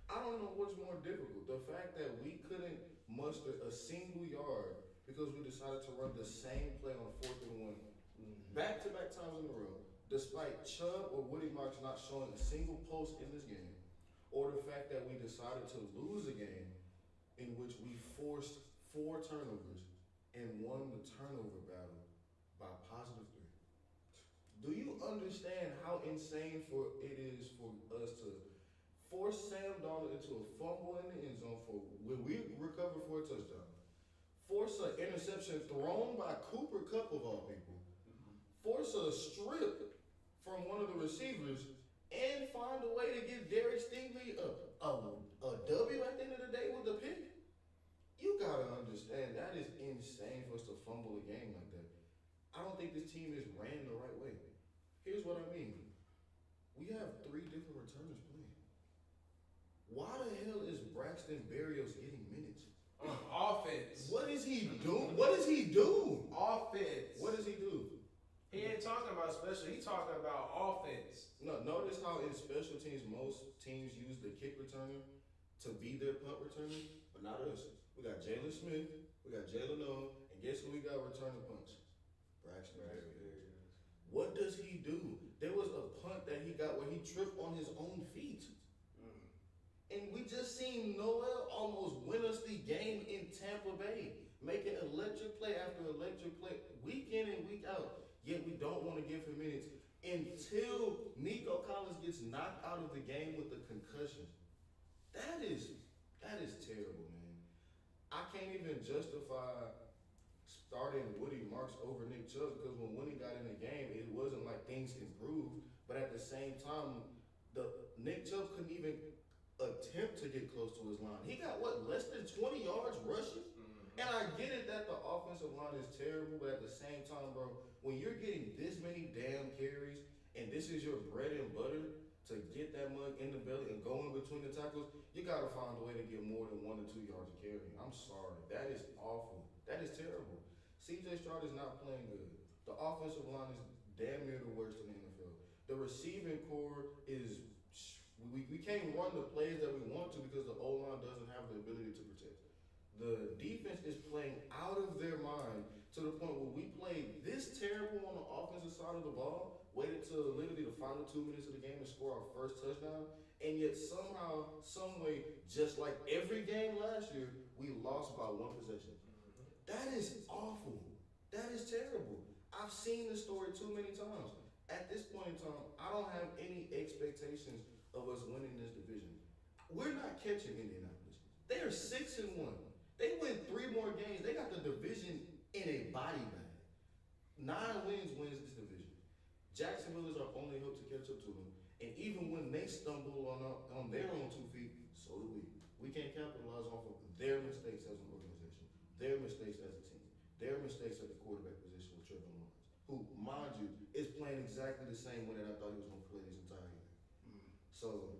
I don't know what's more difficult. The fact that we couldn't muster a single yard because we decided to run the same play on 4th and 1 back-to-back times in a row, despite Chubb or Woody Marks not showing a single post in this game, or the fact that we decided to lose a game in which we forced 4 turnovers and won the turnover battle by +3. Do you understand how insane it is for us to force Sam Darnold into a fumble in the end zone when we recover for a touchdown? Force an interception thrown by Cooper Kupp, of all people. Force a strip from one of the receivers and find a way to give Derek Stingley a W at the end of the day with the pick. You gotta understand, that is insane for us to fumble a game like that. I don't think this team is ran the right way. Here's what I mean. We have 3 different returners playing. Why the hell is Braxton Berrios getting minutes? On offense. What is he do? Offense. What does he do? He ain't talking about special. He talking about offense. No, notice how in special teams most teams use the kick returner to be their punt returner, but not us. We got Jalen Smith, we got Jalen Noah, and guess who we got returning punts? Braxton Berrios. What does he do? There was a punt that he got where he tripped on his own feet. And we just seen Noel almost win us the game in Tampa Bay, making electric play after electric play, week in and week out. Yet we don't want to give him minutes until Nico Collins gets knocked out of the game with a concussion. That is terrible, man. I can't even justify starting Woody Marks over Nick Chubb because when Woody got in the game, it wasn't like things improved. But at the same time, Nick Chubb couldn't even attempt to get close to his line. He got less than 20 yards rushing? And I get it that the offensive line is terrible, but at the same time, bro, when you're getting this many damn carries and this is your bread and butter to get that mug in the belly and go in between the tackles, you gotta find a way to get more than 1 to 2 yards of carry. I'm sorry. That is awful. That is terrible. CJ Stroud is not playing good. The offensive line is damn near the worst in the NFL. The receiving core is, we can't run the plays that we want to because the O-line doesn't have the ability to protect. The defense is playing out of their mind to the point where we played this terrible on the offensive side of the ball, waited till literally the final 2 minutes of the game to score our first touchdown, and yet somehow, some way, just like every game last year, we lost by 1 possession. That is awful. That is terrible. I've seen this story too many times. At this point in time, I don't have any expectations of us winning this division. We're not catching Indianapolis. They are 6-1. They win 3 more games. They got the division in a body bag. 9 wins this division. Jacksonville is our only hope to catch up to them. And even when they stumble on their own 2 feet, so do we. We can't capitalize off of their mistakes as an organization, their mistakes as a team, their mistakes at the quarterback position with Trevor Lawrence, who, mind you, is playing exactly the same way that I thought he was going to play this entire year. So,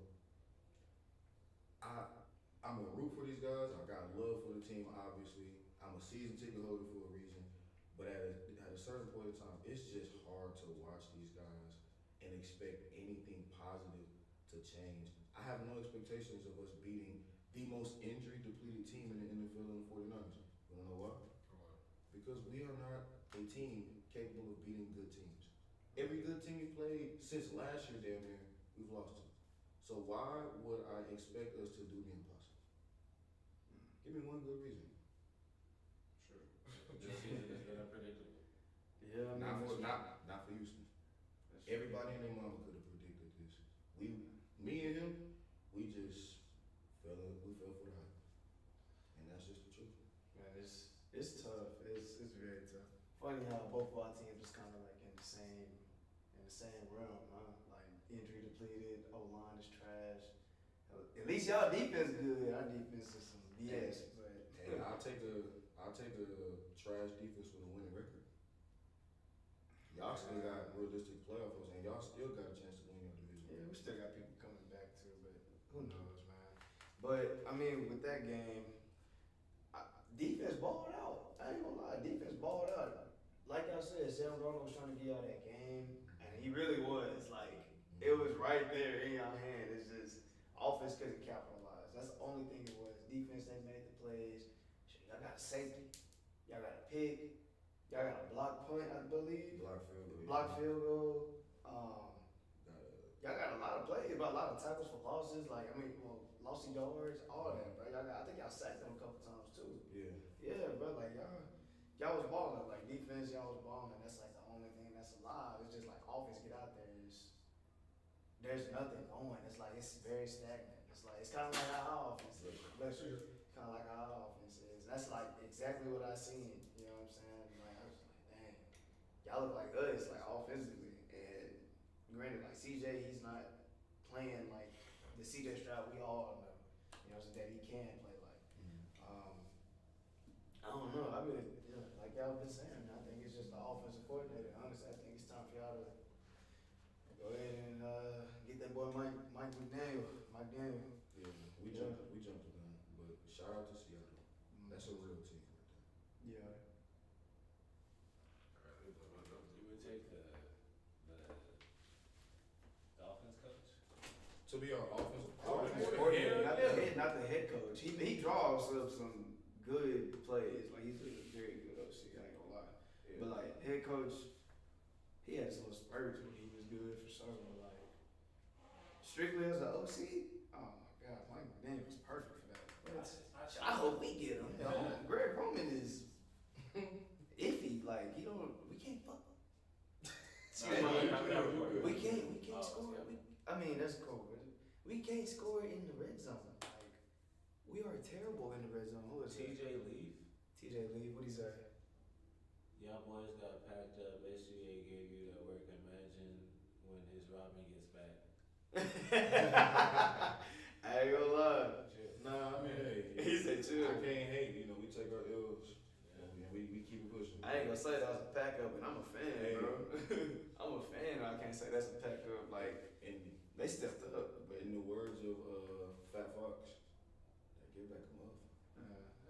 I'm gonna root for these guys. I got love for the team, obviously. I'm a season ticket holder for a reason. But at a certain point in time, it's just hard to watch these guys and expect anything positive to change. I have no expectations of us beating the most injury-depleted team in the NFL in the 49ers. You wanna know why? Because we are not a team capable of beating good teams. Every good team we played since last year, damn near, we've lost to. So why would I expect us to do the impossible? Give me one good reason. Sure. This season has been unpredictable. Yeah, Not for Houston. Everybody and their mama could have predicted this. Me and him, we fell for the hype, and that's just the truth. Man, it's tough. It's very tough. Funny how both of our teams is kind of like in the same realm, huh? Like injury depleted, O-line is trash. At least y'all defense good. Our defense is some BS. But hey, I'll take a trash defense with a winning record. Y'all still got realistic playoff hopes, and y'all still got a chance to win your division. Yeah, we still got people coming back too, but who knows, man. But I mean, with that game, defense balled out. I ain't gonna lie, defense balled out. Like I said, Sam Darnold was trying to get out of that game, and he really was. Like, it was right there in your hand. It's just offense couldn't capitalize. That's the only thing it was. Defense, they made the plays. Y'all got a safety. Y'all got a pick. Y'all got a block punt, I believe. Block field goal. Y'all got a lot of plays, but a lot of tackles for losses. Like, lost yards, all that, bro. I think y'all sacked them a couple times too. Yeah. Yeah, bro. Like y'all was balling. Like defense, y'all was balling. That's like the only thing that's alive. It's just like offense get out there. There's nothing going. It's like it's very stagnant. It's kind of like our offense is. Kind of like our offense is. That's like exactly what I seen. You know what I'm saying? Like I was like, dang, y'all look like us, like offensively. And granted, like CJ, he's not playing like the CJ Stroud we all know. You know, so that he can play like. I don't know. I mean, like y'all been saying, I think it's just the offensive coordinator. Honestly, I think it's time for y'all to go ahead and get that boy Mike Daniel. Yeah, we jumped the gun, but shout out to Seattle. That's a real team right there. Yeah. To be our offensive coordinator, Yeah. not the head coach. He draws up some good plays. Like he's a very good OC. I ain't gonna lie. Yeah. But like head coach, he had some spurts when he was good for sure. But like strictly as an OC, oh my god, Mike McDaniel was perfect for that. I hope we get him. Greg Roman is iffy. Like he don't. We can't fuck. We can't score. I mean that's cool. We can't score in the red zone. Like we are terrible in the red zone. Who is TJ Leaf. TJ Leaf? What he say? Y'all boys got packed up. SGA gave you that work. Imagine when his Robin gets back. I ain't gonna lie. Nah, I mean, hey. He said chill. I can't hate. You know, we take our L's. And we keep it pushing. I ain't gonna say that was a pack up, and I'm a fan, Hey. bro. I'm a fan. I can't say that's a pack up. Like And they stepped up. but in the words of Fat Fox, they give back a month.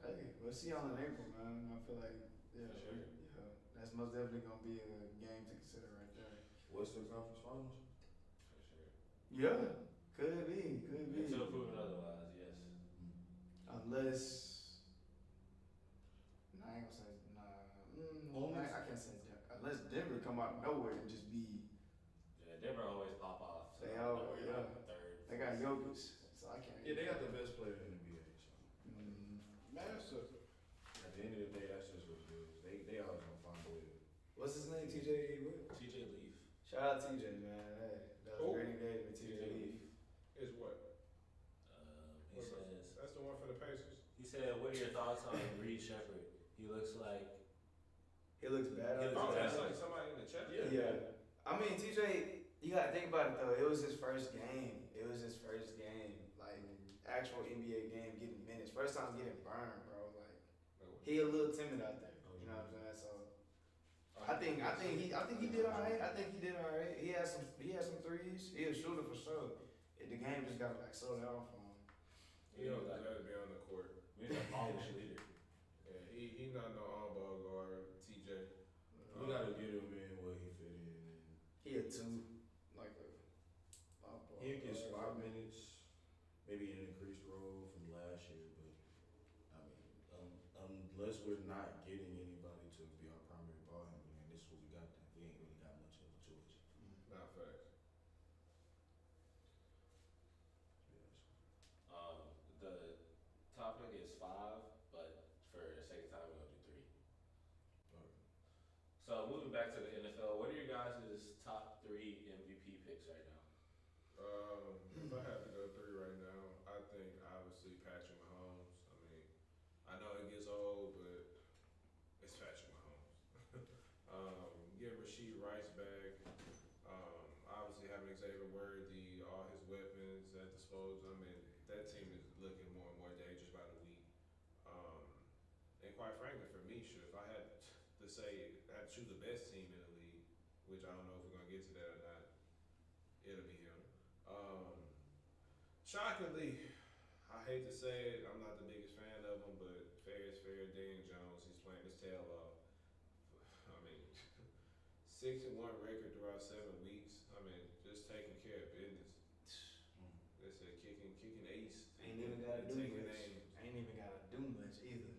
Hey, we'll see y'all in April, man. I feel like yeah, For sure. yeah, that's most definitely gonna be a game to consider right there. Western Conference Finals. For sure. Yeah, could be. Until proven otherwise, yes. Unless, nah, I ain't gonna say I can't say Denver. Unless Denver come out of nowhere and just be, Yeah, Denver always pop off. So They I don't know, always- you're yeah. like third. they got Jokic, so I can't. Yeah, they got the best player in the NBA. So Massive. at the end of the day, that's just what it is. They always gonna find a way to. What's his name? TJ Will. TJ Leaf. Shout out TJ, man. Hey, that was Who? a great engagement, TJ Leaf. Is what? He says. That's the one for the Pacers. He said, "What are your thoughts on Reed Shepherd? He looks like." He looks bad. He looks Oh, that's bad. like somebody in the chat. Yeah. I mean, TJ, you gotta think about it though. It was his first game. Like actual NBA game, getting minutes. First time getting burned, bro. Like he a little timid out there. You know what I'm saying? So I think he did all right. He had some threes. He a shooter for sure. The game just got like slow down for him. He don't deserve to be on the court. He's a polished leader. Yeah, he not no on-ball guard, TJ. We gotta get him in where he fit in, and He a two, like a off-ball he gets guard. 5 minutes, maybe an increased role from last year. But I mean, unless we're not getting anybody to be our primary ball handler, and this is what we got, then we ain't really got much of a choice. Not facts. The topic is 5, but for the sake of time, we're gonna do 3. So moving back to the NFL, what are your guys' top 3 MVP picks right now? If I had to go 3 right now, I think obviously Patrick Mahomes. I mean, I know it gets old, but it's Patrick Mahomes. Get Rasheed Rice back. Obviously having Xavier Worthy, all his weapons at disposal. I mean, that team is looking more and more dangerous by the week. And quite frankly, for me, sure, if I had to say, I had to choose the best team in the league, which I don't know if we're gonna get to that or not, it'll be him. Shockingly, I hate to say it, I'm not the biggest fan of him, but fair is fair. Daniel Jones, he's playing his tail off. I mean, 6-1 record throughout 7 weeks. I mean, just taking care of business. They said kicking ace. Ain't even gotta do taking much. names. Ain't even gotta do much either.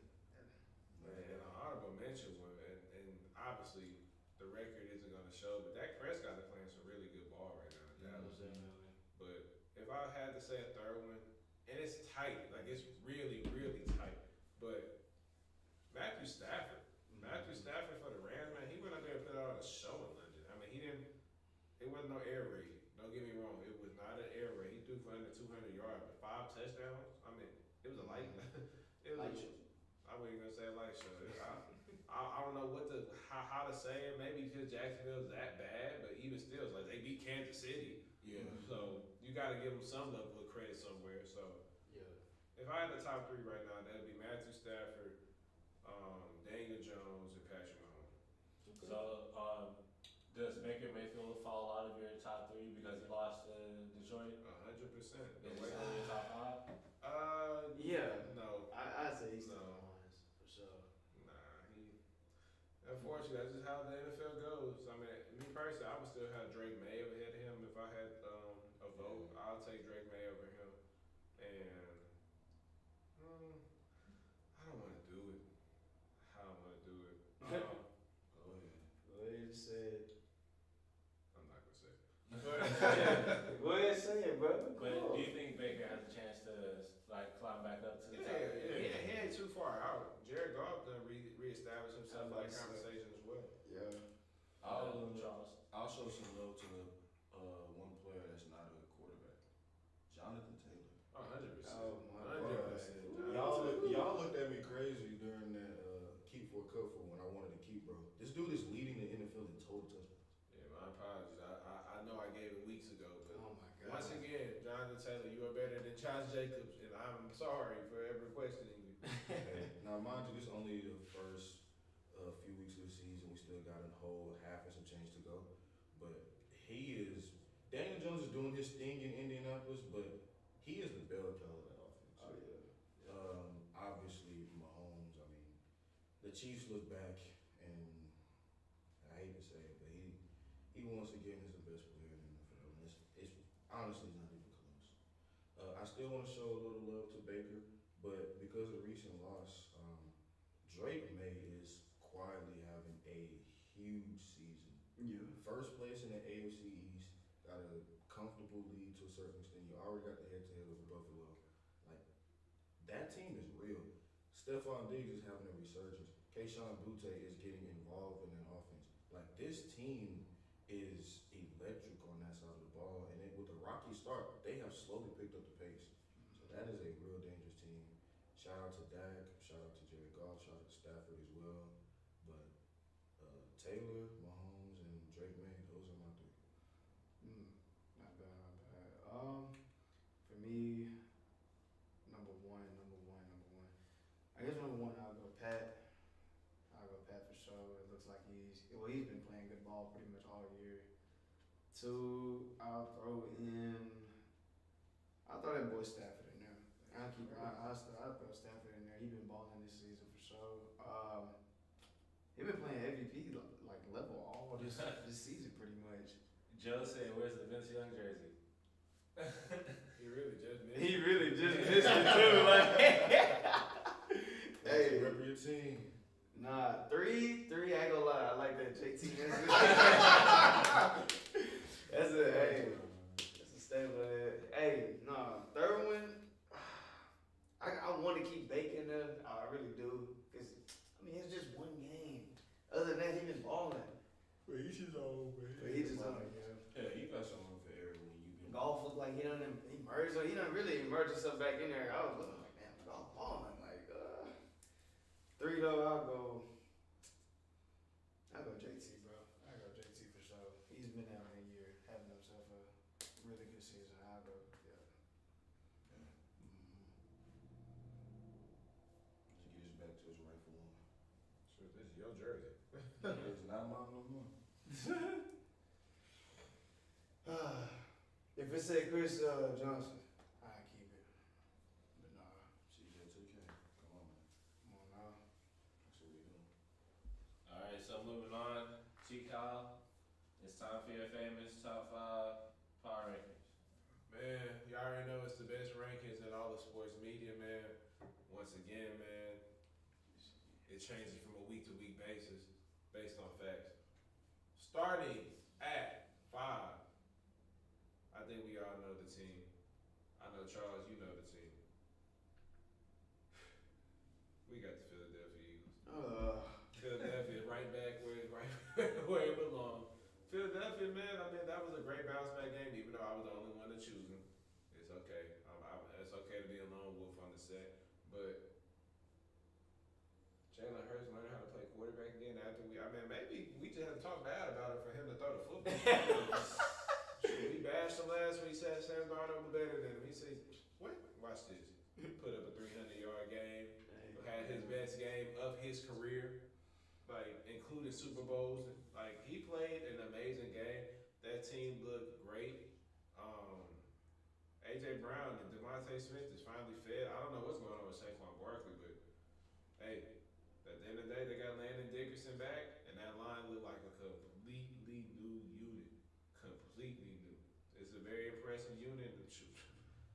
And an honorable mention one, and obviously the record isn't going to show, but Dak Prescott is playing some really good ball right now in Dallas. But if I had to say a third one, and it's tight, like it's really, really tight, but Matthew Stafford for the Rams, man, he went out there and put out a show in London. I mean, it wasn't no air raid. Don't get me wrong, it was not an air raid. He threw for under 200 yards, but 5 touchdowns. I mean, it was a light. It was. Light show. I wasn't gonna say a light show. I don't know how to say it. Maybe because Jacksonville's that bad, but even still, it's like they beat Kansas City. Yeah. So you got to give them some level of credit somewhere. So Yeah. if I had the top 3 right now, that'd be Matthew Stafford, Daniel Jones, and Patrick Mahomes. So, does Baker Mayfield fall out of your top 3 because he lost to Detroit? 100%. Is he still in your top 5? Yeah. No. I'd say he's No. still on lines for sure. Nah, unfortunately, that's just how the NFL goes. I mean, me personally, I would still have Drake May ahead of him if I had a vote. I'll take Drake Go ahead and say it, bro. But do you think Baker has a chance to like climb back up to the top? Yeah, he ain't too far out. Jared Goff done reestablished himself in that conversation as well. Yeah. I'll show some love to one player that's not a quarterback, Jonathan Taylor. 100%. Oh my 100%. Y'all looked at me crazy during that keep for cut for when I wanted to keep, bro. This dude is leading the NFL in total touchdowns. Yeah, my apologies. I know I gave it weeks ago, but Oh my God. once again, Jonathan Taylor, you are better than Josh Jacobs, and I'm sorry for ever questioning you. Now, mind you, this is only the first few weeks of the season. We still got a whole half and some change to go. But Daniel Jones is doing his thing in Indianapolis, but he is the bell cow of that offense. Oh yeah. Obviously, Mahomes, I mean, the Chiefs look back, and I hate to say it, but he once again is the best player in the NFL. And it's honestly not even close. I still want to show a little love to Baker, but because of the recent loss, Drake May is quietly having a huge season. Yeah. First place in the AFC East, got a comfortable lead to a certain extent. You already got the head-to-head with Buffalo. Like, that team is real. Stephon Diggs is having a resurgence. Kayshon Boutte is getting involved in that offense. Like, this team is electric on that side of the ball. And with the rocky start, they have slowly picked up the pace. So that is a real dangerous team. Shout out to Dak. Shout out to Jared Goff. Shout out to Stafford as well. But Taylor, Mahomes, and Drake May, those are my three. Not bad, not bad. For me, number one. I guess number one, I'll go Pat. For sure. It looks like he's been playing good ball pretty much all year. Two, I'll throw that boy Stafford in there. I'll throw Stafford in there. He's been balling this season for sure. He been playing MVP like level all this season pretty much. Joe said, "Where's the Vince Young jersey?" He really just missed He really just missed it too. Like, hey, Rep your team. nah, three. I ain't gonna lie. I like that JT. That's a staple. Hey, nah. Third one, I want to keep Baker there. I really do. Cause I mean, it's just one game. Other than that, he been balling. But he's just old, man. But he just on, Yeah, you got some room for error when you've been. Golf looked like he done really emerged himself back in there. I was looking like, damn, golf balling. Like, three though, I'll go JT, bro. I'll go JT for sure. He's been having a year, having himself a really good season. I'll go, yeah. Let's get this back to his rightful one. Sure, this is your jersey. It's not mine no more. If it said Chris Johnson, I'd keep it. But nah, CJ2K. Come on, man. come on now. That's what we doing. All right, so moving on, Kyle, it's time for your famous top 5 power rankings. Man, you already know it's the best rankings in all the sports media, man. Once again, man, it changes from a week-to-week basis based on facts. Starting at 5, I think we all know the team. I know, Charles, you know the team. We got the Philadelphia Eagles. Philadelphia right back where it belongs. Philadelphia, man, I mean, that was a great bounce back game, even though I was the only one to choose them. It's okay. It's okay to be a lone wolf on the set. But Jalen Hurts learned how to play quarterback again after maybe we just had to talk bad about it for him to throw the football. We bashed him last week, said Sam Darnold was better than him. He said, what? Watch this. He put up a 300-yard game, had his best game of his career, like, including Super Bowls. Like, he played an amazing game. That team looked great. A.J. Brown and Devontae Smith is finally fed. I don't know what's going on with Saquon Barkley, but hey, at the end of the day, they got Landon Dickerson back, and that line looked like a completely new unit. Completely new. It's a very impressive unit.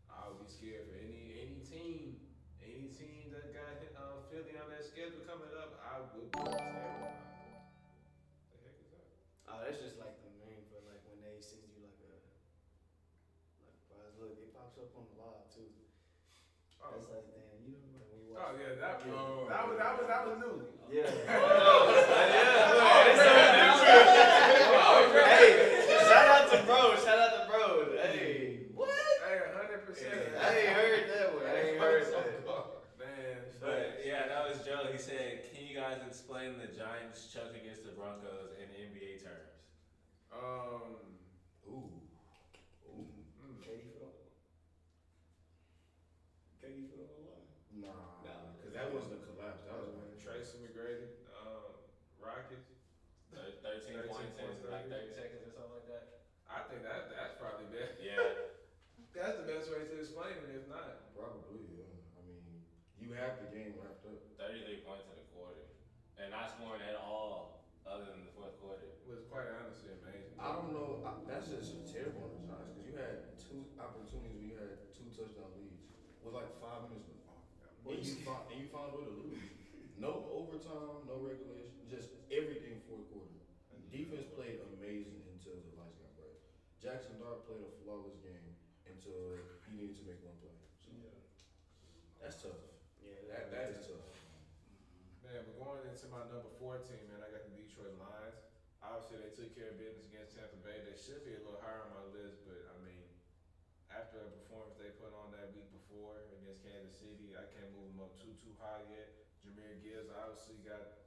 I would be scared for any team that got Philly on that schedule coming up. I would be terrified. The heck is that? Oh, that's just like the name for like when they send you like up on the live too. Oh. That's like, damn, you know when we watch. Oh yeah, that was new. Yeah. Hey, shout out to bro. Hey, what? Hey, 100%. I ain't heard that one. I ain't heard that. Man, But yeah, that was Joe. He said, "Can you guys explain the Giants' choke against the Broncos in NBA terms?" KD put on the line. Nah, because that wasn't a collapse. That was like Tracy McGrady, Rockets. 13 points in like 30 seconds or something like that. I think that's probably best. Yeah. That's the best way to explain it. If not, Probably, yeah. I mean, you have the game wrapped up. 33 points in the quarter, and not scoring at all other than the fourth quarter. it was quite honestly amazing. I don't know. That's just terrible on the Giants because you had 2 opportunities where you had 2 touchdown leads with like 5 minutes left. And you found a way to lose. No overtime, no regulation, just everything fourth quarter. Defense played amazing until the lights got bright. Jackson Dart played a flawless game until he needed to make one play. So that's tough. Yeah, That is tough. Man, but going into my number 14, man, I got the Detroit Lions. Obviously, they took care of business against Tampa Bay. They should be a little higher on my list, but I mean, after a performance they put on that week before against Kansas City, I can't move them up too high yet. Jameer Gibbs obviously got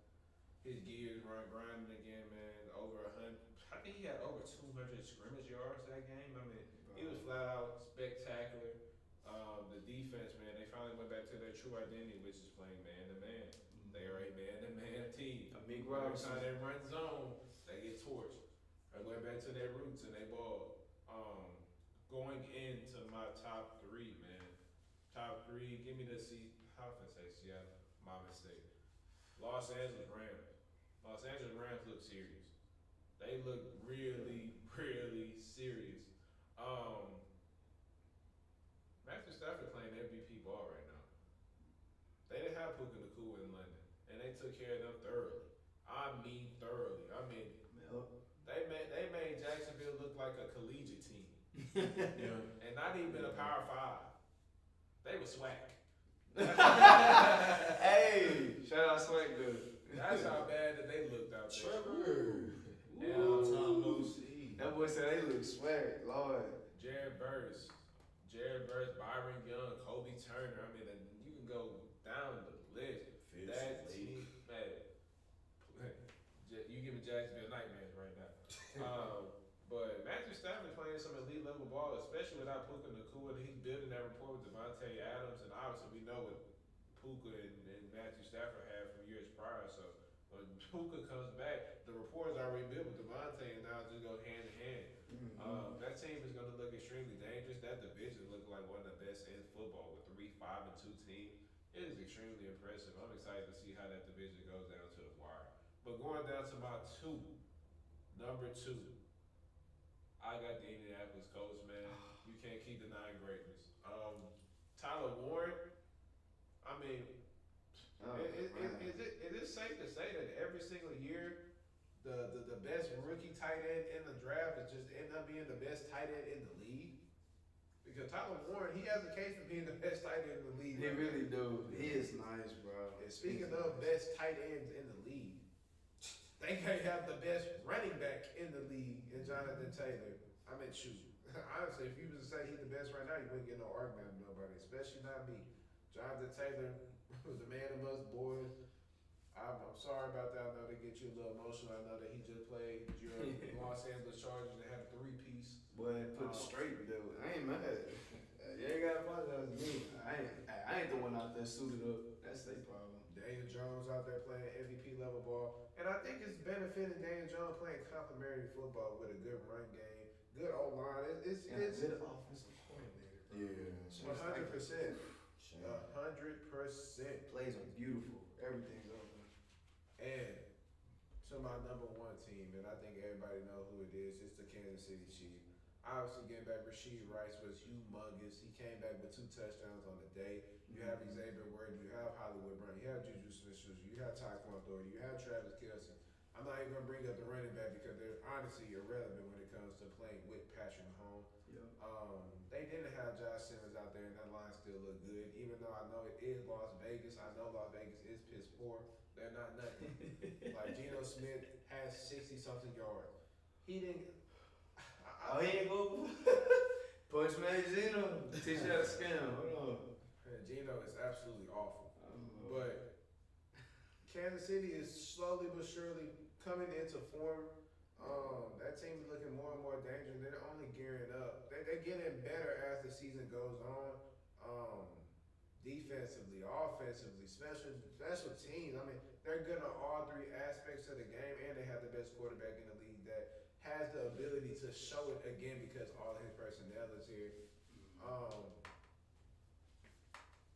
his gears grinding again, man. Over 100, I think he had over 200 scrimmage yards that game. I mean, he was flat out spectacular. The defense, man, they finally went back to their true identity, which is playing man to man. They are a man-to-man team. Big Every Robinson. time they run zone, they get torched. They went back to their roots and they ball. Going into my top 3, man. Top 3, give me the how can I say Seattle? My mistake. Los Angeles Rams. Los Angeles Rams look serious. They look really, really serious. Matthew Stafford playing MVP ball right now. They didn't have Puka Nacua in London, and they took care of them thoroughly. I mean thoroughly. I mean, they made Jacksonville look like a collegiate team, and not even a Power 5. They were swag. Hey, shout out Swag Dude. That's how bad that they looked out there. Trevor. And, Time no see. That boy said they look swag, Lord. Jared Burris, Byron Young, Kobe Turner. I mean, you can go down the list. That team, man. You give me Jacksonville nightmares right now. But Matthew Stafford playing some elite level ball, especially without Puka Nacua. He's building that rapport with Devontae Adams, and obviously we know what Puka and Matthew Stafford had from years prior. So when Puka comes back, the rapport is already built with Devontae, and now it's just go hand in hand. That team is going to look extremely dangerous. That division looks like one of the best in football with 3, 5, and 2 teams. It is extremely impressive. I'm excited to see how that division goes down to the wire. But going down to my 2, number 2, I got the Indianapolis Colts, man. You can't keep denying greatness. Tyler Warren, I mean, is it safe to say that every single year the best rookie tight end in the draft is just end up being the best tight end in the league? Because Tyler Warren, he has a case for being the best tight end in the league. He really do. He is nice, bro. And speaking of best tight ends in the league, they can't have the best running back in the league in Jonathan Taylor. I mean, shoot. Honestly, if you was to say he's the best right now, you wouldn't get no argument with nobody, especially not me. Jonathan Taylor was the man amongst boys. I'm sorry about that. I know they get you a little emotional. I know that he just played your Los Angeles Chargers and had a 3-piece. But put it straight, dude. I ain't mad. You ain't gotta apologize to me. I ain't the one out there suited up. That's their problem. Daniel Jones out there playing MVP level ball. And I think it's benefiting Daniel Jones playing complimentary football with a good run game, good O-line. It's good offensive coordinator. Yeah. 100%. 100%. Plays are beautiful. Everything's open. And to my number 1 team, and I think everybody know who it is, it's the Kansas City Chiefs. Obviously, getting back Rashid Rice was humongous. He came back with 2 touchdowns on the day. You have Xavier Worthy, you have Hollywood Brown, you have Juju Smith-Schuster, you have Tyquan Thornton, you have Travis Kelce. I'm not even gonna bring up the running back because they're honestly irrelevant when it comes to playing with Patrick Mahomes. Yep. They didn't have Josh Simmons look good, even though I know it is Las Vegas. I know Las Vegas is piss poor. They're not nothing. Like Geno Smith has 60-something yards. He didn't. Oh, he ain't go. Punch man Geno. Teach you how to scam. Hold on. Geno is absolutely awful. But Kansas City is slowly but surely coming into form. That team is looking more and more dangerous. They're only gearing up. They're getting better as the season goes on. Defensively, offensively, special teams. I mean, they're good on all three aspects of the game, and they have the best quarterback in the league that has the ability to show it again because all of his personnel is here.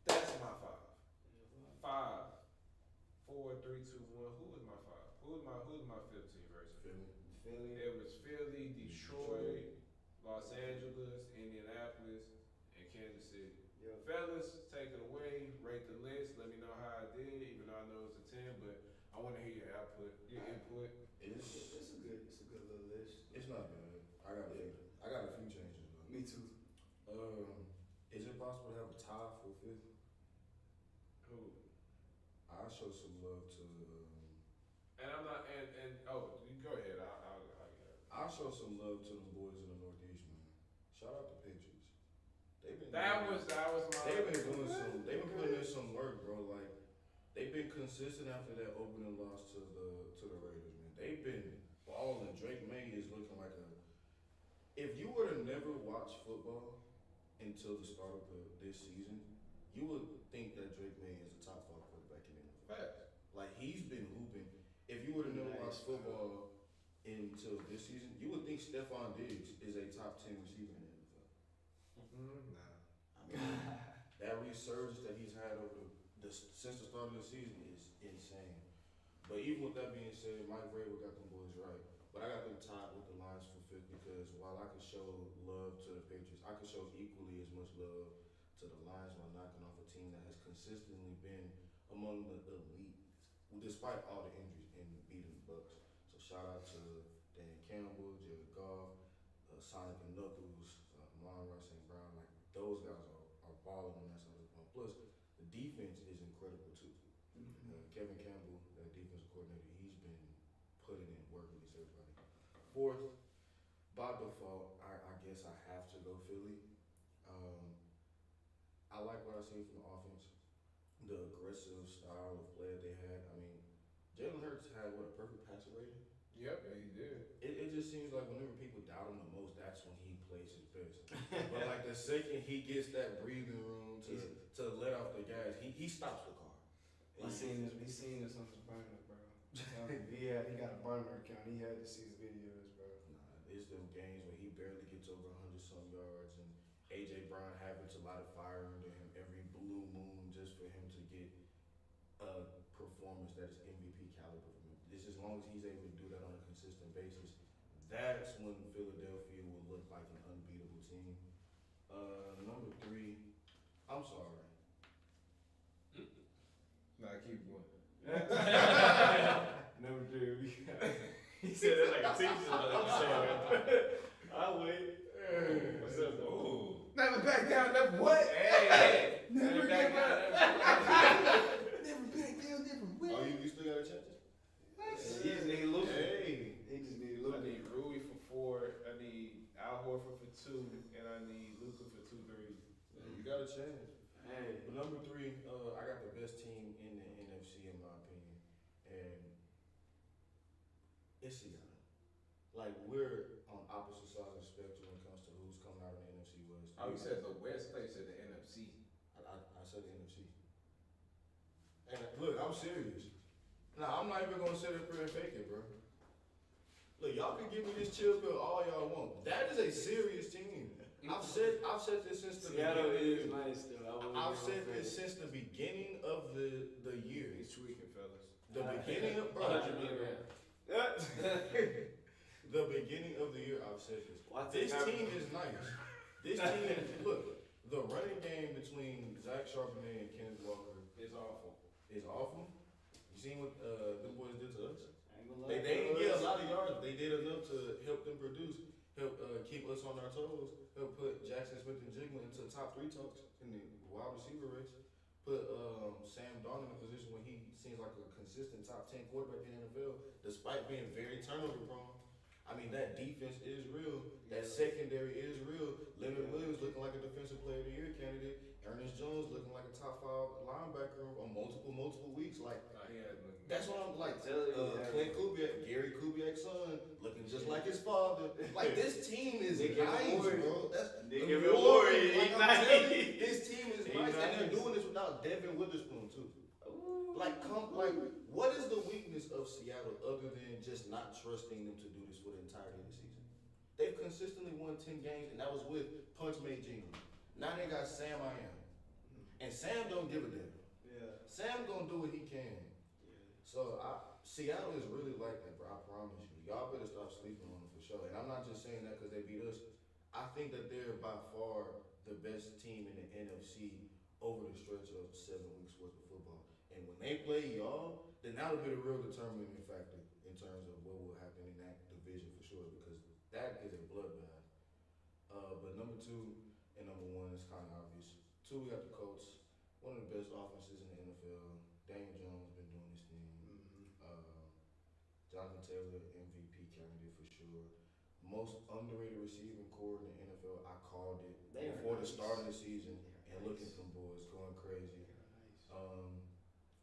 That's my 5. 5, 4, 3, 2, 1. Who was my 5? Who's my 5th team versus? Philly. It was Philly, Detroit, Los Angeles, Indianapolis, and Kansas City. Yep. Fellas, take it away, rate the list, let me know how I did, even though I know it's a 10, but I want to hear your input. It's a good little list. It's not bad. I got a few changes though. Me too. Is it possible to have a tie for 5th? Who? I show some love to. And I'm not, you go ahead, I show some love to the boys in the Northeast, man. Shout out to Patriots. That was my. They've been putting in some work, bro. Like they've been consistent after that opening loss to the Raiders, man. They've been balling. Drake May is looking like a. If you were to never watch football until the start of this season, you would think that Drake May is a top 5 quarterback in the NFL. Facts. Like he's been hooping. If you were to never watch football until this season, you would think Stephon Diggs is a top 10 receiver in the NFL. Nah. I mean, that resurgence that he's had since the start of the season is insane. But even with that being said, Mike Vrabel got them boys right. But I got them tied with the Lions for 5th because while I could show love to the Patriots, I could show equally as much love to the Lions while knocking off a team that has consistently been among the elite, despite all the injuries and beating the Bucks. So shout out to Dan Campbell, Jared Goff, Sonic and Knuckles, Amon-Ra St. Brown. Like those guys are balling on that side of the ball. Plus, the defense is incredible too. Kevin Campbell, the defensive coordinator, he's been putting in work against everybody. 4th, by default, I guess I have to go Philly. I like what I see from the offense, the aggressive style of play they had. I mean, Jalen Hurts had a perfect passer rating. Yep, yeah, he did. It just seems like whenever people doubt him the most, that's when he plays his best. But like the second he gets that breathing room to let off the gas, he stops the car. We seen this on the burner, bro. He got a burner account. He had to see his videos, bro. Nah, it's them games where he barely gets over 100-some yards, and AJ Brown having to light a fire under him every blue moon just for him to get a performance that is MVP caliber from him. It's as long as he's able to do that on a consistent basis, that's when Philadelphia will look like an unbeatable team. Number 3, I'm sorry. Nah, keep going. Number 3, we got. He said that like a teacher. I'll wait. What's up? Ooh. Never back down, never what? Hey. Never back back down. Never back down, never win. Oh, you still got a chance? He just need Luka. Hey. He just need I Luka. need Rui for 4. I need Al Horford for 2, and I need Luka for 2 threes. You got a chance. Hey. But number 3, I got the best team in the NFC in my opinion, and it's Seattle. Like we're on opposite sides of the spectrum when it comes to who's coming out of the NFC West. Oh, you said the West, I thought you said the NFC. I said the NFC. And look, I'm serious. Nah, I'm not even gonna sit up here and fake it, bro. Look, y'all can give me this chill pill all y'all want. That is a serious team. I've said this since the Seattle beginning. is nice though. I've said this since the beginning of the year. He's tweaking, fellas. The beginning of the beginning of the year, I've said this. This team is nice. This team, look, the running game between Zach Charbonnet and Kenneth Walker It's awful. is awful. You seen what them boys did to us? I ain't gonna lie. They didn't get a lot of yards. They did enough to help them produce. help keep us on our toes, help put Jackson Smith and Jigma into top 3 talks in the wide receiver race, put Sam Darnold in a position where he seems like a consistent top 10 quarterback in the NFL, despite being very turnover prone. I mean, that defense is real. That secondary is real. Leonard Williams looking like a defensive player of the year candidate. Ernest Jones looking like a top 5 linebacker on multiple weeks. Like, that's what I'm like. Clint Kubiak, Gary Kubiak's son, looking just like his father. Like, this team is nice, bro. That's Nigga Warrior. Like, I'm telling you, this team is nice, and they're doing this without Devin Witherspoon too. Like, what is the weakness of Seattle other than just not trusting them to do this for the entirety of the season? They've consistently won 10 games, and that was with Punch Made Genius. Now they got Sam I Am. And Sam don't give a damn. Yeah. Sam gonna do what he can. Yeah. So, Seattle is really like that, bro. I promise you. Y'all better stop sleeping on them for sure. And I'm not just saying that because they beat us. I think that they're by far the best team in the NFC over the stretch of 7 weeks worth of football. And when they play y'all, then that'll be the real determining factor in terms of what will happen in that division for sure, because that is a bloodbath. But number 2 and number 1 is kind of obvious. 2, we got the Colts, one of the best offenses in the NFL. Daniel Jones been doing his thing. Jonathan Taylor, MVP candidate for sure. Most underrated receiving core in the NFL. I called it before the start of the season, and look at them boys going crazy.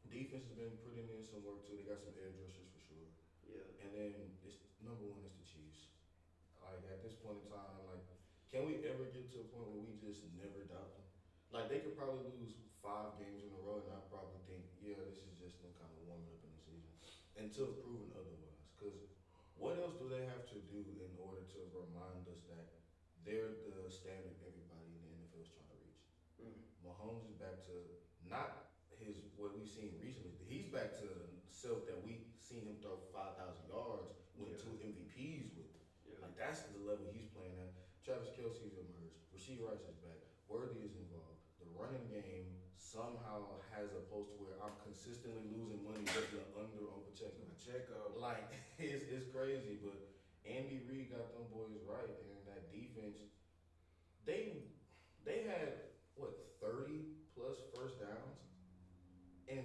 Defense has been putting in some work too. They got some edge rushers for sure. Yeah. And then it's number 1 is the Chiefs. Like, at this point in time, like, can we ever get to a point where we just never doubt them? Like, they could probably lose 5 games in a row, and I probably think, yeah, this is just them kind of warming up in the season until proven otherwise. Because what else do they have to do in order to remind us that they're the standard everybody in the NFL is trying to reach? Mahomes is back to not what we've seen recently. He's back to self that we seen him throw 5,000 yards with 2 MVPs with. Yeah. Like, that's the level he's playing at. Travis Kelce's emerged. Rasheed Rice is back. Worthy is involved. The running game somehow has a post where I'm consistently losing money just the under on Pacheco. Like, it's crazy, but Andy Reid got them boys right, and that defense, they had, 30 plus first downs? In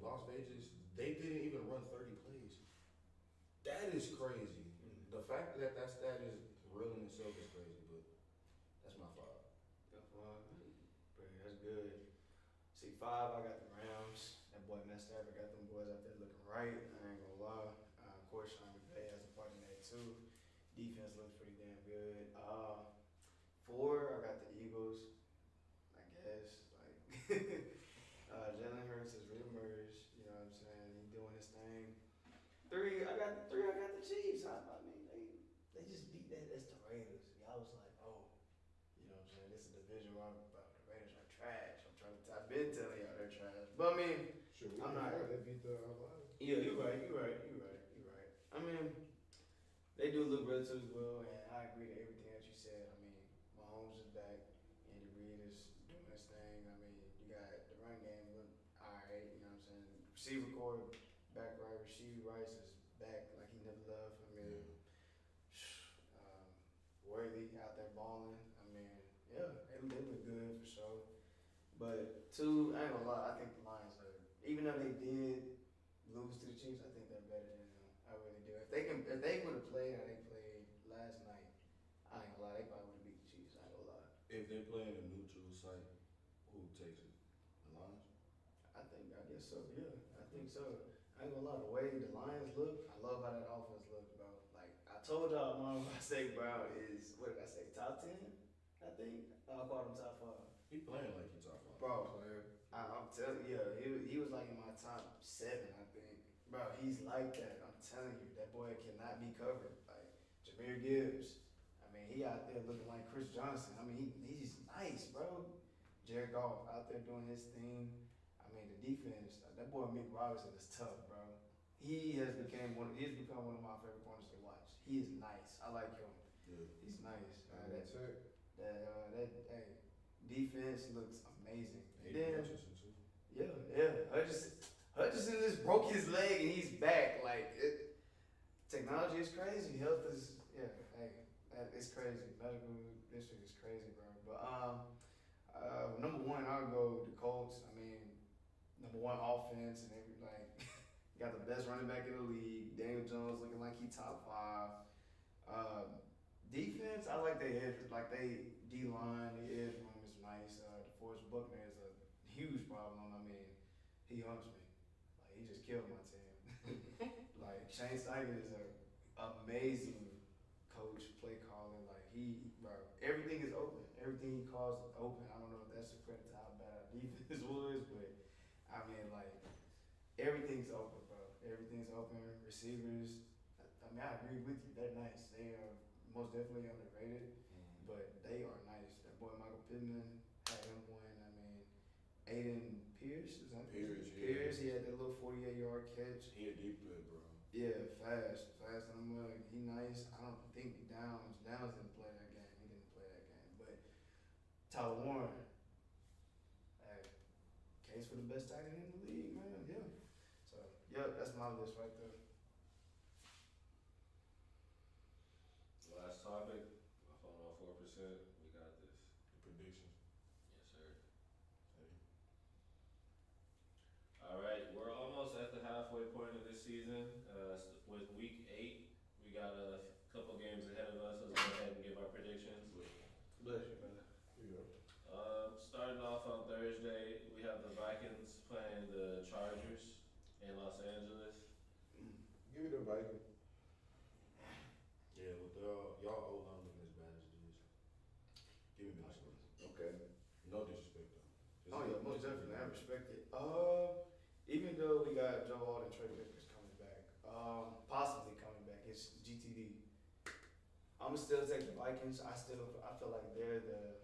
Las Vegas, they didn't even run 30 plays. That is crazy. The fact that stat is real in itself is crazy, but that's my 5. That's good. See, 5, I got the Rams. That boy Matt Stafford got them boys out there looking right. I ain't gonna lie. Of course, Sean McVay has a part in that too. Defense looks pretty damn good. 4, I got the Eagles. I guess, like. Jalen Hurts has reemerged, you know what I'm saying? He's doing his thing. 3, I got the Chiefs. I mean, they just beat that's the Raiders. I was like, oh, you know what I'm saying? This is a division where the Raiders are trash. I've been telling y'all they're trash. But I mean, I'm not. They beat the Lions. Yeah, you're right. I mean, they do look relatively well, and I agree to everything that you said. I mean, Mahomes is back. Andy Reid is doing his thing. I mean, you got the run game look alright, you know what I'm saying? Receiver core back right. Rasheed Rice is back like he never left. I mean, Worthy out there balling. I mean, yeah, they look good for sure. But 2, I ain't gonna lie, I think the Lions are, even though they did lose to the Chiefs, I think they're better than them. I really do. If they would have played how they played last night, I ain't gonna lie, they probably would have beat the Chiefs. I ain't gonna lie. If they play in a neutral site, who takes it? The Lions? I guess so. Yeah, I think so. I ain't gonna lie, the way the Lions look, I love how that offense looks, bro. Like I told y'all, Mom, I say Brown is what did I say? Top 10, I think. I called him top 5. He playing like he top 5. Bro, I'm telling you, he was like in my top 7, I think. Bro, he's like that. I'm telling you, that boy cannot be covered. Like Jahmyr Gibbs. I mean, he out there looking like Chris Johnson. I mean, he's nice, bro. Jared Goff out there doing his thing. I mean, the defense. That boy Mick Robinson is tough, bro. He has become one of my favorite corners to watch. He is nice. I like him. Yeah. He's nice. That defense looks amazing. And then, Hutchinson just broke his leg and he's back. Like technology is crazy. Health is It's crazy. Medical district is crazy, bro. But number one, I'll go the Colts. I mean, number one offense and every like got the best running back in the league. Daniel Jones looking like he top 5. Defense, I like their edge, like they D line, the edge room is nice. DeForest Buckner is a huge problem. I mean, he hunts me. Like he just killed my team. Like Shane Steichen is an amazing coach, play calling. Like bro, everything is open. Everything he calls is open. I don't know if that's a credit to how bad our defense was, but I mean, like everything's open, bro. Everything's open. Receivers. I mean, I agree with you. They're nice. They are most definitely underrated, but they are nice. That boy Michael Pittman had him win. I mean, Aiden Pierce, is that Pierce, Pierce, he had that little 48-yard catch. He a deep threat, bro. Yeah, fast in the mud. He nice. I don't think Downs didn't play that game. He didn't play that game. But Tyler Warren, hey, case for the best tight end in the league, man. Yeah. So, yeah, that's my list right there. Last topic. My phone on 4%. We got this. The predictions. Yes, sir. Hey. All right, we're almost at the halfway point of this season. With week 8, we got a couple games ahead of us. Let's go ahead and give our predictions. Bless you, man. Starting off on Thursday, we have the Vikings playing the Chargers in Los Angeles. Give me the Vikings. Yeah, with y'all old line looking as bad as it is. Give me Minnesota. Okay. No disrespect though. Just Oh yeah, most definitely. I respect it. Even though we got Joe Hart and Trey Vickers coming back, possibly coming back, it's GTD. I'ma still take the Vikings. I feel like they're the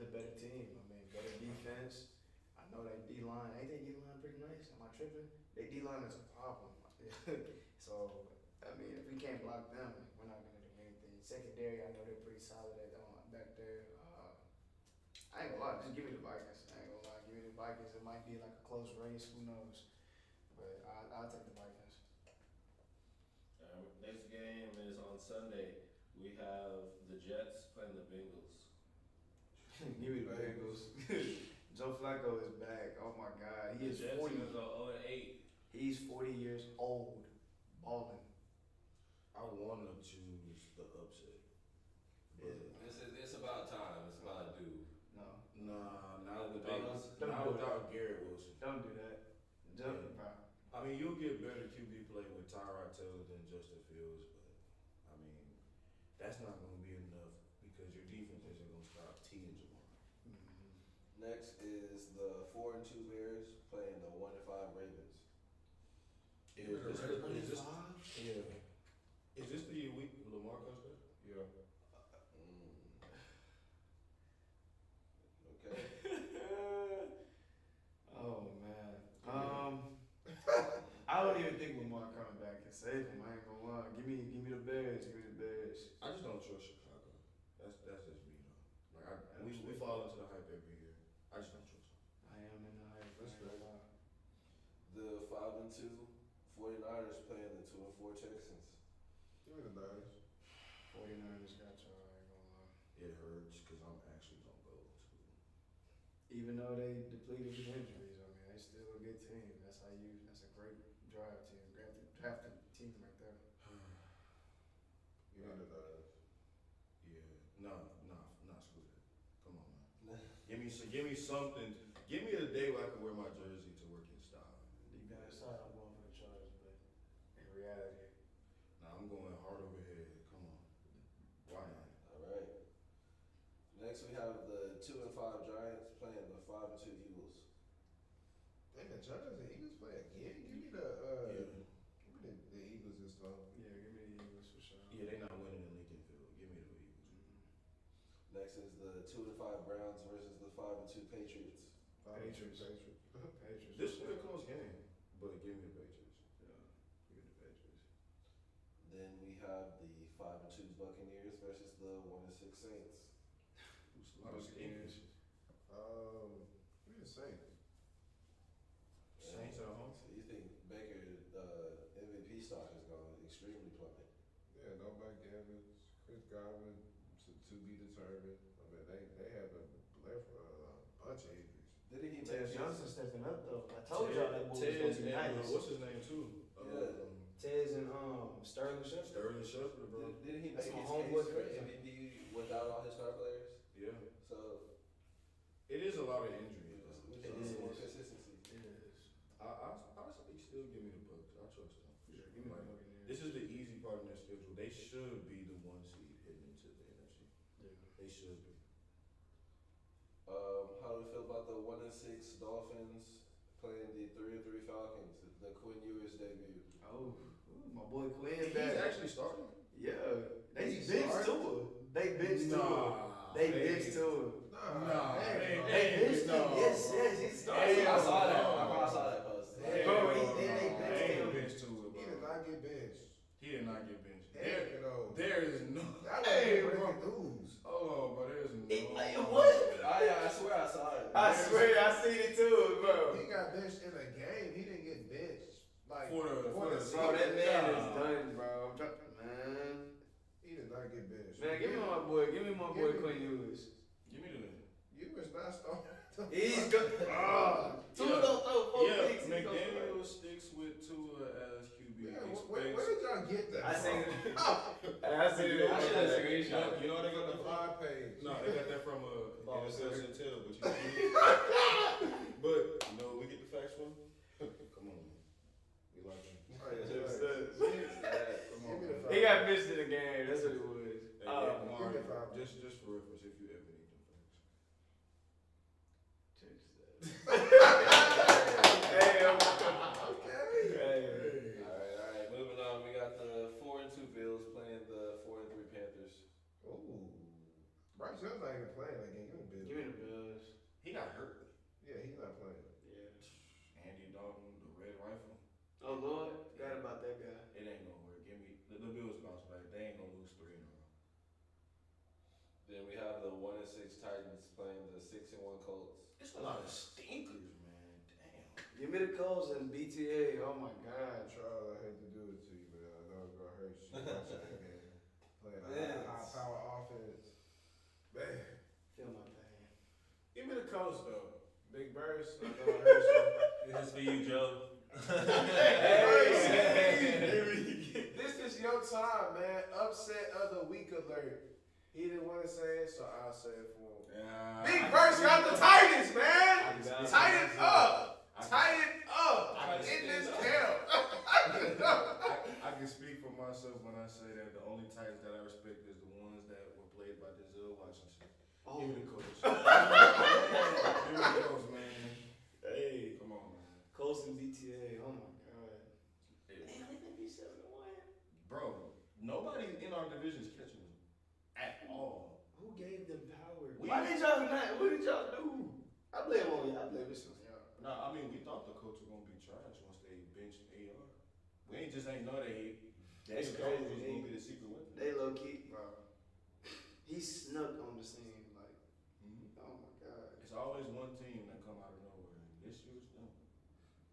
better team. I mean, better defense. I know that D line. Ain't they D line pretty nice? Am I tripping? They D line is a problem. So I mean, if we can't block them, we're not gonna do anything. Secondary, I know they're pretty solid back there. I ain't gonna lie, just give me the Vikings. I ain't gonna lie, give me the Vikings. It might be like a close race, who knows? But I'll take the Vikings. Next game is on Sunday. We have the Jets playing the Bengals. Give me the Bengals. Joe Flacco is back. Oh my God, he is 40. Jets gonna go 0-8. He's 40 years old, balling. I want to choose the upset. It's about time. It's about due. No, Not The without Garrett Wilson. don't do that. Don't, bro. I mean, you'll get better QB play with Tyrod Taylor than Justin Fields, but I mean, that's not going to be enough because your defense isn't going to stop T and Jamar. Mm-hmm. Next is the 4-2 Bears playing the 1-5 Ravens. Is this the week Lamar comes back? Yeah. Okay. Oh man. I don't even think Lamar coming back can save him. I ain't gonna lie. Give me the Bears. Give me the Bears. I just don't trust Chicago. That's just me though. Like we fall into the hype every year. I just don't trust them. I am in the hype. That's I ain't fair. gonna lie. The 5-2 49ers playing the 2-4 Texans. Give me the Niners. 49ers got y'all. I ain't gonna lie. It hurts because I'm actually gonna go to. Even though they depleted with injuries, I mean, they still a good team. That's a great drive team. Drafted team right there. Give me the Niners. Yeah, no, screw that. Come on, man. Give me something. Give me a day where I can wear my jersey to work in style. Deep down inside, I'm going for the Chargers, but in reality, Now I'm going hard over head. Come on. Why not? All right. Next we have the 2-5 Giants playing the 5-2 Eagles. Dang, the Giants and Eagles play again? Give me the Eagles this time. yeah, give me the Eagles for sure. Yeah, they're not winning in Lincoln Field. Give me the Eagles. Next is the 2-5 Browns versus the 5-2 Patriots. Patriots. Patriots. This will be a close game, but give me the Patriots. Yeah, give me the Patriots. Then we have the 5-2 Buccaneers versus the 1-6 Saints. Buccaneers. Give me the Saints. Saints at home. So you think Baker MVP stock is going to extremely plummet? Yeah, nobody Gavin's, Chris Godwin to be determined. I mean, they have a bunch of injuries. Didn't he Tez make Johnson stepping up though. I told y'all that boy was Tez gonna be and nice. what's his name too? Yeah. Tez and Sterling Shepard. Sterling Shepard, bro. Didn't he That's make my his homeboy case for Chris. MVP without all his star players? Yeah. So It is a lot of injuries. we Though. need is. some more consistency. It is. I still give me the Bucks. I trust them. Yeah, give me the Buccaneers. This is the easy part of their schedule. They should be the 1 seed heading into the NFC. Yeah. They should be. How do we feel about the 1-6 Dolphins playing the 3-3 Falcons? The Quinn Ewers debut. Oh, my boy Quinn He's back. actually starting. Yeah, they He's benched to starting? him. They benched to him. They benched to him. Nah, They benched him. Yes, he's starting. I saw that. I saw that post. Bro, they benched him. Bench to it, He bro. did not get benched. He did not get benched. Heck no. There is no. That Hey, was bro. breaking news. Oh, but there's no. What? I swear I saw it. I swear I seen it too, bro. He got benched in a game. He didn't get benched. Like For the Bro, that man is done, bro. Man, He did not get benched. give me my boy Quinn Ewers. Give me the. You was not starting. He's good. Tua don't throw 4 picks. He's gonna McDaniel start. sticks with Tua as QB. Yeah, where did y'all get that? I seen from? it. I seen it. I should have screenshot. You know what they got The that from? live page. No, they got that from Oh, NSL Centel, but but you know we get the facts from. Come on, man. We like him. Oh, yeah, Just right. Come on, Give me the man. He got missed in the game. That's what it was. Hey, yeah, Mario, give me five. just for reference, if you ever need them facts. Hey, Alright, moving on. We got the 4-2 Bills playing the 4-3 Panthers. Ooh. Bryce Young's not even playing that game. give me the Bills. He got hurt. Yeah, he's not playing. Yeah. Andy Dalton, the red rifle. Oh Lord, forgot about that guy. It ain't gonna work. Give me the Bills bounce back. They ain't gonna lose 3 in a row. Then we have the 1-6 Titans playing the 6-1 Colts. It's a lot of stinkers, man. Damn. Give me the Colts and BTA. Oh my God. Charles, I hate to do it to you, but I know it's gonna hurt you watching that game. Playing a Man. high power offense. Man. Feel my pain. Give me the coach though. Big Burst, I know it hurts you. This is for you, Joe. This is your time, man. Upset of the week alert. He didn't want to say it, so I'll say it for him. Big Burst got the Titans, man. Tighten up. Tighten up. In this camp. I can speak for myself when I say that the only Titans that I respect is the ones that were played by Denzel Washington. Oh. Give me the coach. Give me the coach, man. Hey. Come on, man. Colts and BTA. Oh my God. Hey, Damn, they may be 7-1. bro, nobody in our division is catching them at all. Who gave them power? We- Why did y'all not? What did y'all do? I blame on y'all. I blame this on y'all. No, I mean, we thought the coach was going to be trash once they benched AR. We ain't just ain't know that That's David Jones crazy. was going to be the secret weapon. They low key, bro. He snuck on the scene, like, oh my God. It's always one team that come out of nowhere. This year was them.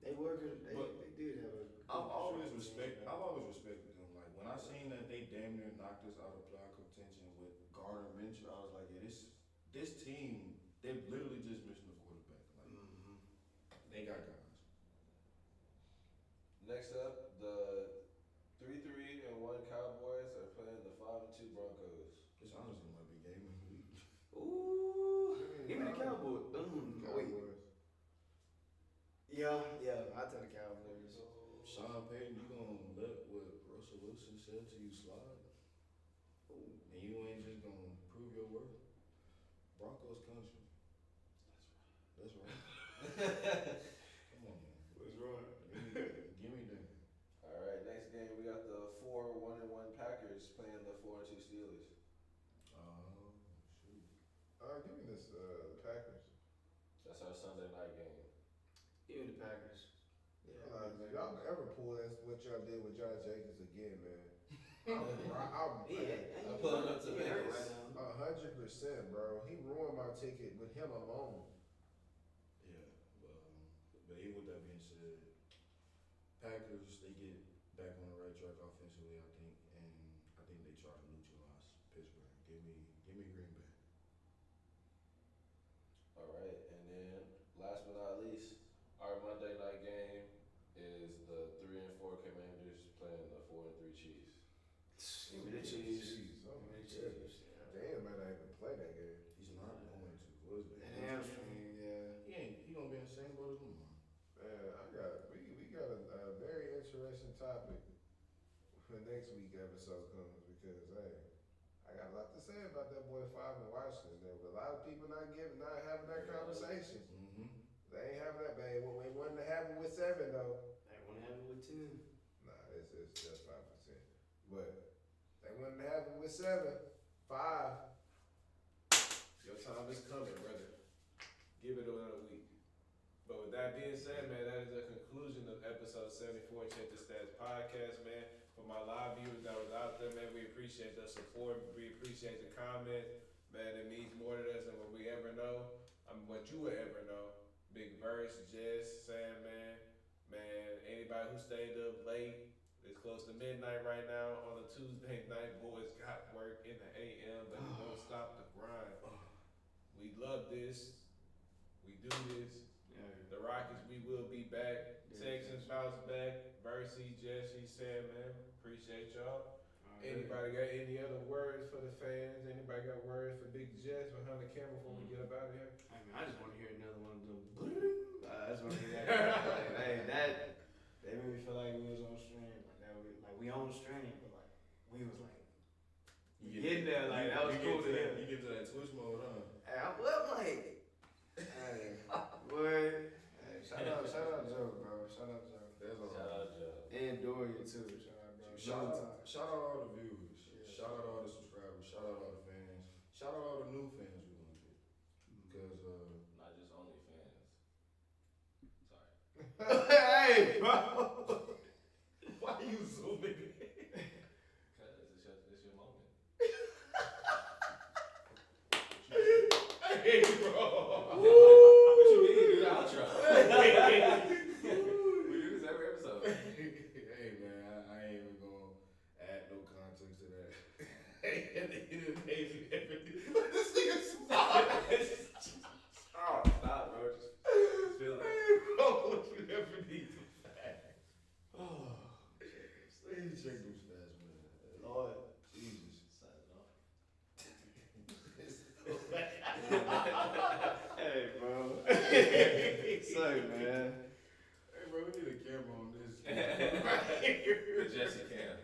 They working. But They did have a. I've always respected them. Like when I seen that they damn near knocked us out of playoff contention with Gardner Minshew, I was like, yeah, this team, they literally just missing the quarterback. Like they got guys. Next up, the 3-3-1 Cowboys are playing the 5-2 Broncos. This honestly might be game of the week. Ooh. Give me the Cowboys. Wait. Cowboys. Yeah. I tell the Cowboys. Sean Payton, you gonna let what Russell Wilson said to you slide? And you ain't just gonna prove your worth? Broncos country. That's right. Come on, man. What's wrong? Give me that. Alright, next game we got the 4-1-1 Packers playing the 4-2 Steelers. Shoot. Give me this, the Packers. That's our Sunday night game. Give me the Packers. Y'all ever pull what y'all did with Josh Jacobs again, man? I'm pulling up to Vegas. right now. 100%, bro. He ruined my ticket with him alone. Yeah, but even with that being said, Packers, they get back on the right track offensively, I think, and I think they try to neutralize Pittsburgh. Give me Green Bay. All right, and then last but not least, our Monday night game is the 3-4 Commanders playing the 4-3 Chiefs. Give me the Chiefs. Oh Give my me the goodness. Chiefs. Daniel might not even play that game. He's not going to. What is it? The hamstring, yeah. He gonna be in the same boat as Lamar. Man, we got a very interesting topic when next week episode comes because hey, I got a lot to say about that boy Five in Washington. There were a lot of people not having that conversation. Mm-hmm. They ain't having that. They wasn't having with 7 though. They won't have it with 10. Nah, it's just 5%. But they wouldn't have it with 7. 5. Your time is coming, brother. Give it another week. But with that being said, man, that is the conclusion of episode 74 Check the Stats podcast, man. For my live viewers that was out there, man, we appreciate the support. We appreciate the comment. Man, it means more to us than what we ever know. What you would ever know. Big Verse, Jess, Sandman, man, anybody who stayed up late. It's close to midnight right now on a Tuesday night. Boys got work in the AM, but it won't stop the grind. We love this. We do this. Yeah. The Rockets, we will be back. Texans bounce back. Versi, Jesse, Sandman, appreciate y'all. Anybody got any other words for the fans? Anybody got words for Big Jess behind the camera before we get up out of here? I mean, I just want to hear another one of them. I just want to hear that. Like, hey, that made me feel like we was on stream. Like we on stream, but like we was like getting there. Like that was cool to hear. You get to that Twitch mode, huh? Hey, I'm like, hey, boy. Hey, shout out Joe, bro. Shout out Joe. That's all. Shout out Joe. And Doria too. Shout out, bro. Shout out all the viewers. Yeah. Shout out all the subscribers. Shout out all the fans. Shout out all the new fans we're gonna get. Because Not just only fans. Sorry. Hey, bro. Why you zooming in? Cause it's your moment. Hey, bro. What you mean? Do the outro. We do this every episode. hey man, I ain't even gonna add no context to that. And then you didn't pay me everything. Let this nigga stop. Oh, stop, bro. Just feel it. Bro, what you ever need to fast. Please check them stats, man. Lord. Jesus. Sign it off. Hey, bro. Sorry, man. Hey bro, we need a camera on this. Jesse Cam.